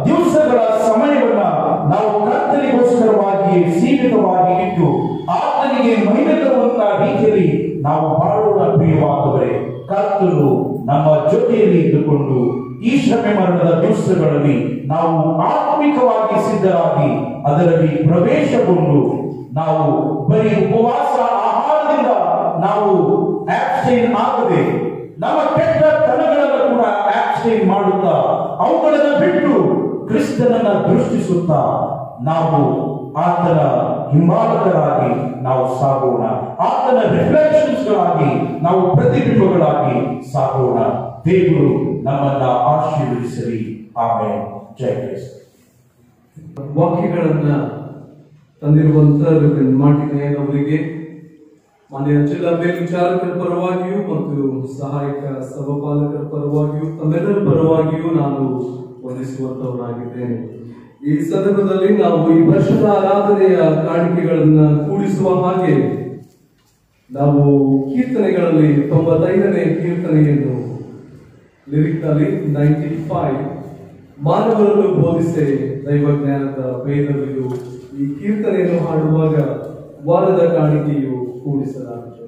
ದಿವಸಗಳ ಸಮಯವನ್ನ ನಾವು ಕರ್ತನಿಗೋಸ್ಕರವಾಗಿ ಸೀಮಿತವಾಗಿ ಇಟ್ಟು ಆತನಿಗೆ ಮಹಿಮೆ ತರುವಂತಹ ರೀತಿಯಲ್ಲಿ ನಾವು ಬಾಳೋಣ ಪ್ರಿಯವಾದವರೇ. ಕರ್ತನು ನಮ್ಮ ಜೊತೆಯಲ್ಲಿ ಇದ್ದುಕೊಂಡು ಈ ಶ್ರಮೆ ಮರಣದ ದಿವಸಗಳಲ್ಲಿ ನಾವು ಆತ್ಮಿಕವಾಗಿ ಸಿದ್ಧರಾಗಿ ಅದರಲ್ಲಿ ಪ್ರವೇಶಗೊಂಡು ನಾವು ಬರೀ ಉಪವಾಸ ಆಹಾರದಿಂದ ನಾವು ಆಬ್ಸ್ಟೈನ್ ಆಗದೆ ನಮ್ಮ ಕೆಟ್ಟ ತನಗಳನ್ನು ಕೂಡ ಆಬ್ಸ್ಟೈನ್ ಮಾಡುತ್ತಾ ಅವುಗಳನ್ನು ಬಿಟ್ಟು ಕ್ರಿಸ್ತನನ್ನ ದೃಷ್ಟಿಸುತ್ತಾ ನಾವು ಆತನ ಹಿಂಬಾಲಕರಾಗಿ ನಾವು ಸಾಗೋಣ. ಆತನ ರಿಫ್ಲೆಕ್ಷನ್ಸ್ಗಳಾಗಿ ನಾವು ಪ್ರತಿಬಿಂಬಗಳಾಗಿ ಸಾಗೋಣ. ದೇವರು ನಮ್ಮನ್ನ ಆಶೀರ್ವದಿಸಲಿ. ಆಮೇಲೆ ಜೈ ಕ್ರಿಸ್ತ. ವಾಕ್ಯಗಳನ್ನ ತಂದಿರುವಂತಹ ಮಾರ್ಟಿನ್ ಅವರಿಗೆ ಮಾನ್ಯ ಜಿಲ್ಲಾ ಮೇಲ್ವಿಚಾರಕರ ಪರವಾಗಿಯೂ ಮತ್ತು ಸಹಾಯಕ ಸಭಾಪಾಲಕರ ಪರವಾಗಿಯೂ ತಮ್ಮೆಲ್ಲರ ಪರವಾಗಿಯೂ ನಾನು ವಂದಿಸುವಂತವನಾಗಿದ್ದೇನೆ. ಈ ಸಂದರ್ಭದಲ್ಲಿ ನಾವು ಈ ವರ್ಷದ ಆರಾಧನೆಯ ಕಾಣಿಕೆಗಳನ್ನ ಕೂಡಿಸುವ ಹಾಗೆ ನಾವು ಕೀರ್ತನೆಗಳಲ್ಲಿ 95ನೇ ಕೀರ್ತನೆಯನ್ನು ಲಿರಿಕ್ನಲ್ಲಿ 95 ಮಾನವರನ್ನು ಬೋಧಿಸೆ ದೈವಜ್ಞಾನದ ಭೇದವಿದು ಈ ಕೀರ್ತನೆಯನ್ನು ಹಾಡುವಾಗ ವಾರದ ಕಾಣಿಕೆಯು ಕೂಡಿಸಲಾಗುತ್ತದೆ.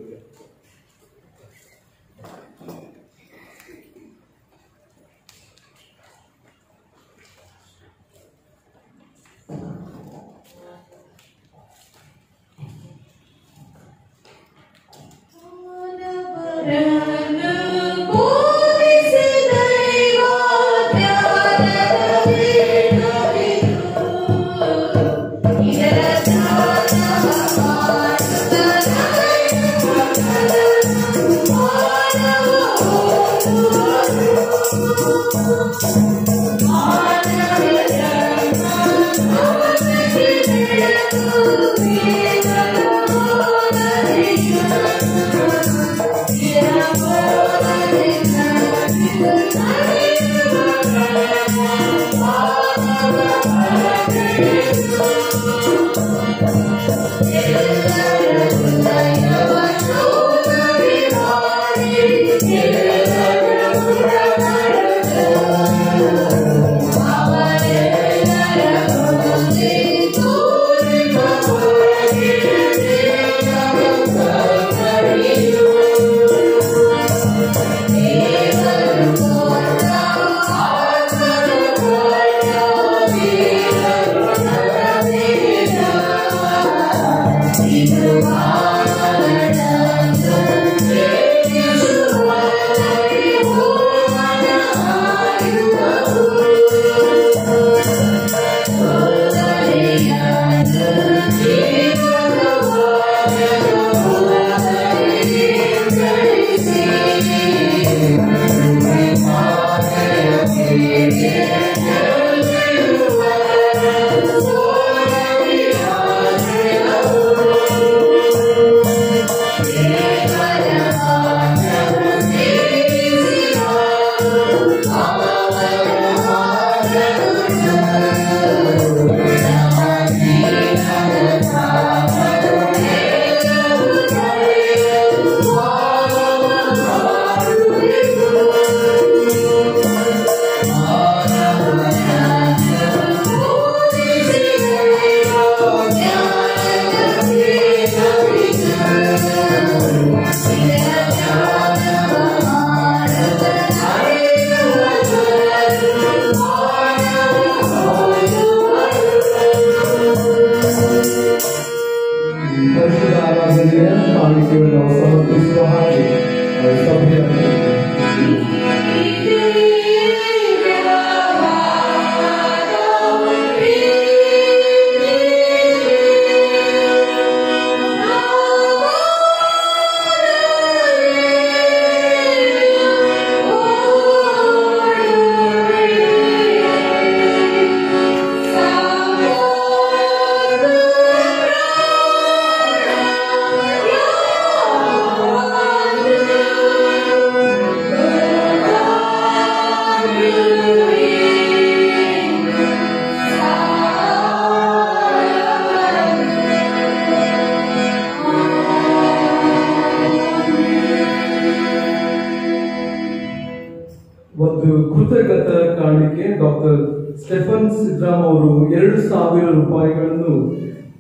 ಒಂದು ಕೃತಜ್ಞತಾ ಕಾಣಿಕೆ ಡಾಕ್ಟರ್ ಸ್ಟೆಫನ್ ಸಿದ್ರಾಮ್ ಅವರು 2,000 ರೂಪಾಯಿಗಳನ್ನು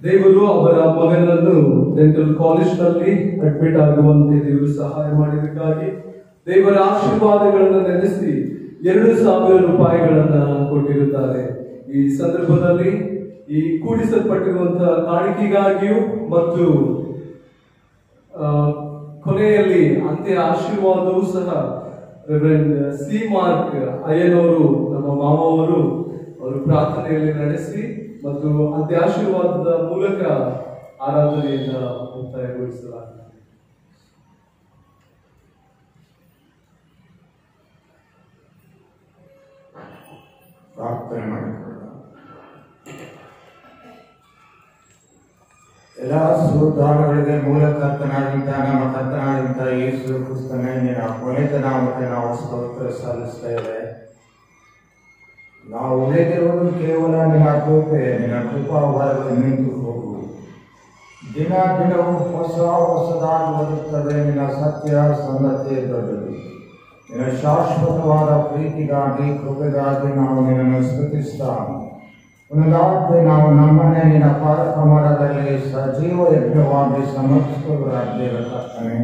ದೇವರು ಅವರ ಮಗನನ್ನು ಡೆಂಟಲ್ ಕಾಲೇಜ್ನಲ್ಲಿ ಅಡ್ಮಿಟ್ ಆಗುವಂತೆ ದೇವರು ಸಹಾಯ ಮಾಡಿದಕ್ಕಾಗಿ ದೇವರ ಆಶೀರ್ವಾದಗಳನ್ನು ನೆನೆಸಿ 2,000 ರೂಪಾಯಿಗಳನ್ನ ಕೊಟ್ಟಿರುತ್ತಾರೆ. ಈ ಸಂದರ್ಭದಲ್ಲಿ ಈ ಕೂಡಿಸಲ್ಪಟ್ಟಿರುವಂತಹ ಕಾಣಿಕೆಗಾಗಿಯೂ ಮತ್ತು ಕೊನೆಯಲ್ಲಿ ಅಂತ್ಯ ಆಶೀರ್ವಾದವೂ ಸಹ ರೆವರೆಂಡ್ ಸಿ ಮಾರ್ಕ್ ಅಯ್ಯನವರು ನಮ್ಮ ಮಾವವರು ಅವರು ಪ್ರಾರ್ಥನೆಯಲ್ಲಿ ನಡೆಸಿ ಮತ್ತು ಅಂತ್ಯ ಆಶೀರ್ವಾದದ ಮೂಲಕ ಆರಾಧನೆಯಿಂದ ಮುಕ್ತಾಯಗೊಳಿಸಲಾಗಿದೆ. ಪ್ರಾರ್ಥನೆ ಮಾಡಿಕೊಳ್ಳೋಣ. ಎಲ್ಲ ಸ್ತೋತ್ರಗಳಿಗೆ ಮೂಲಕರ್ತನಾದಂಥ ನಮ್ಮ ಕರ್ತನಾದಂಥ ಯೇಸು ಕ್ರಿಸ್ತನೇ ನಿನ್ನ ಪುನೀತ ನಾಮಕ್ಕೆ ನಾವು ಸ್ತೋತ್ರ ಸಲ್ಲಿಸ್ತೇವೆ. ನಾವು ಉಳಿದಿರುವುದು ಕೇವಲ ನಿನ್ನ ಕೃಪೆ, ನಿನ್ನ ಕೃಪಾವರಗಳು ನಿಂತು ಹೋಗು. ದಿನ ದಿನವೂ ಹೊಸದಾಗಿ ಬರುತ್ತದೆ. ನಿನ್ನ ಸತ್ಯ ಸಂಗತಿ ದೊಡ್ಡದು. ನಿನ್ನ ಶಾಶ್ವತವಾದ ಪ್ರೀತಿಗಾಗಿ ಕೃಪೆಗಾಗಿ ನಾವು ನಿನ್ನನ್ನು ಸ್ತುತಿಸ್ತಾ ಒಂದಾದ್ಮೇಲೆ ನಾವು ನಮ್ಮನ್ನೇ ನಿನ್ನ ಪಾದಕಮಲದಲ್ಲಿ ಸಜೀವ ಯಜ್ಞವಾಗಿ ಸಮರ್ಪಿಸುವುದಾದ್ದೇವೆ. ಕರ್ತನೆ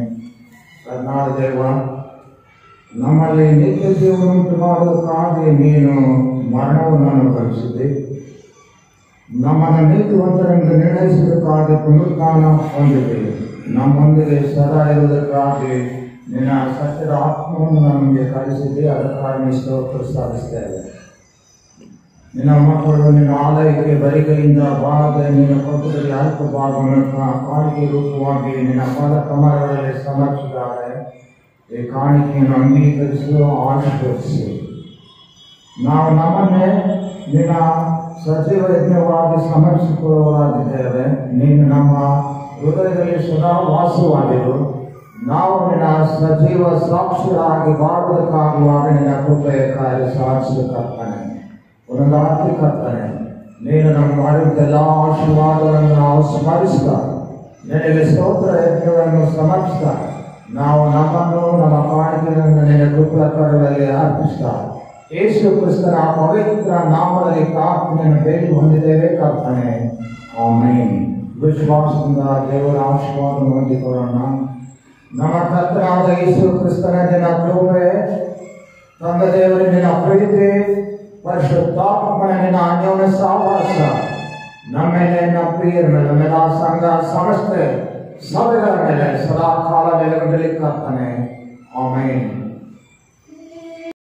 ಕರ್ನಾಳ ದೇವ, ನಮ್ಮಲ್ಲಿ ನಿತ್ಯ ಜೀವನ ಮಾಡುವುದಕ್ಕಾಗಿ ನೀನು ಮರಣವನ್ನು ಅನುಭವಿಸಿದೆ. ನಮ್ಮನ್ನು ನೀತಿವಂತರೆಂದು ನಿರ್ಣಯಿಸುವುದಕ್ಕಾಗಿ ಪುನರುತ್ಥಾನ ಹೊಂದಿದೆ. ನಮ್ಮೊಂದಿಗೆ ಸದಾ ಇರುವುದಕ್ಕಾಗಿ ನಿನ್ನ ಸತ್ಯದ ಆತ್ಮವನ್ನು ನಮಗೆ ಕಳಿಸಿದೆ. ಅದಕ್ಕಾಗಿ ಸ್ತೋತ್ರ ಸಾಧಿಸ್ತೇವೆ. ನಿನ್ನ ಮಕ್ಕಳು ನಿನ್ನ ಆಲಯಕ್ಕೆ ಬರಿಗೈಯಿಂದ ಬಾರದೆ ನಿನ್ನ ಪಕ್ಕದಲ್ಲಿ ಅಲ್ಪ ಭಾಗವನ್ನು ಕಾಣಿಕೆ ರೂಪವಾಗಿ ನಿನ್ನ ಪಾದ ಕಮಲಗಳಲ್ಲಿ ಸಮರ್ಪಿಸಿದ್ದಾರೆ. ಈ ಕಾಣಿಕೆಯನ್ನು ಅಂಗೀಕರಿಸು, ಆಶೀರ್ವದಿಸು. ನಾವು ನಮ್ಮನ್ನೇ ನಿನ್ನ ಸಜೀವ ಯಜ್ಞವಾಗಿ ಸಮರ್ಪಿಸಿಕೊಳ್ಳುವವರಾಗಿದ್ದೇವೆ. ನೀನು ನಮ್ಮ ಹೃದಯದಲ್ಲಿ ಸದಾ ವಾಸವಾಗಿರು. ನಾವು ನಿನ್ನ ಸಜೀವ ಸಾಕ್ಷಿಯಾಗಿ ಬಾಳುವುದಕ್ಕಾಗುವಾಗ ನಿನ್ನ ಕೃಪೆಯ ಕಾರ್ಯ ಸಾಧಿಸಬೇಕಾಗ್ತಾನೆ. ಒಂದಾತಿ ಕರ್ತನೆ, ನೀನು ನಮ್ಮ ಮಾಡಿದ್ದೆಲ್ಲ ಆಶೀರ್ವಾದಗಳನ್ನು ನಾವು ಸ್ಮರಿಸ್ತಾ ನಿನಗೆ ಸ್ತೋತ್ರ ಯಜ್ಞವನ್ನು ಸಮರ್ಪಿಸ್ತಾ ನಾವು ನಮ್ಮನ್ನು ನಮ್ಮ ಕಾಣಿಕೆಯನ್ನು ನಿನ್ನ ಕೃಪೆಯ ಕರಗಳಲ್ಲಿ ಅರ್ಪಿಸ್ತಾ ಯೇಸು ಕ್ರಿಸ್ತನ ಪವಿತ್ರ ನಾಮದಲ್ಲಿ ಪ್ರಾರ್ಥನೆಯನ್ನು ಬೇಡಿ ಹೊಂದಿದ್ದೇವೆ. ಕರ್ತನೆ, ಆಮೆನ್. ವಿಶ್ವಾಸದಿಂದ ದೇವರ ಆಶೀರ್ವಾದವನ್ನು ಹೊಂದಿಕೊಳ್ಳೋಣ. ನಮ್ಮ ಕರ್ತನಾದ ಯೇಸು ಕ್ರಿಸ್ತನ ನಿನ್ನ ಕೃಪೆ, ತಂದೆ ದೇವರ ನಿನ್ನ ಪ್ರೀತಿ, ಪರಿಶುದ್ಧಾತ್ಮನ ನಿನ್ನ ಅನ್ಯೋನ್ಯ ಸಹವಾಸ ನಮ್ಮ ಮೇಲೆ, ನಮ್ಮ ಪ್ರಿಯರ ಮೇಲೆ, ನಮ್ಮೆಲ್ಲ ಸಂಘ ಸಂಸ್ಥೆ ಸಭೆಗಳ ಮೇಲೆ ಸದಾ ಕಾಲ ನೆಲೆಗೊಂಡಲ್ಲಿ. ಕರ್ತನೆ, ಆಮೆನ್.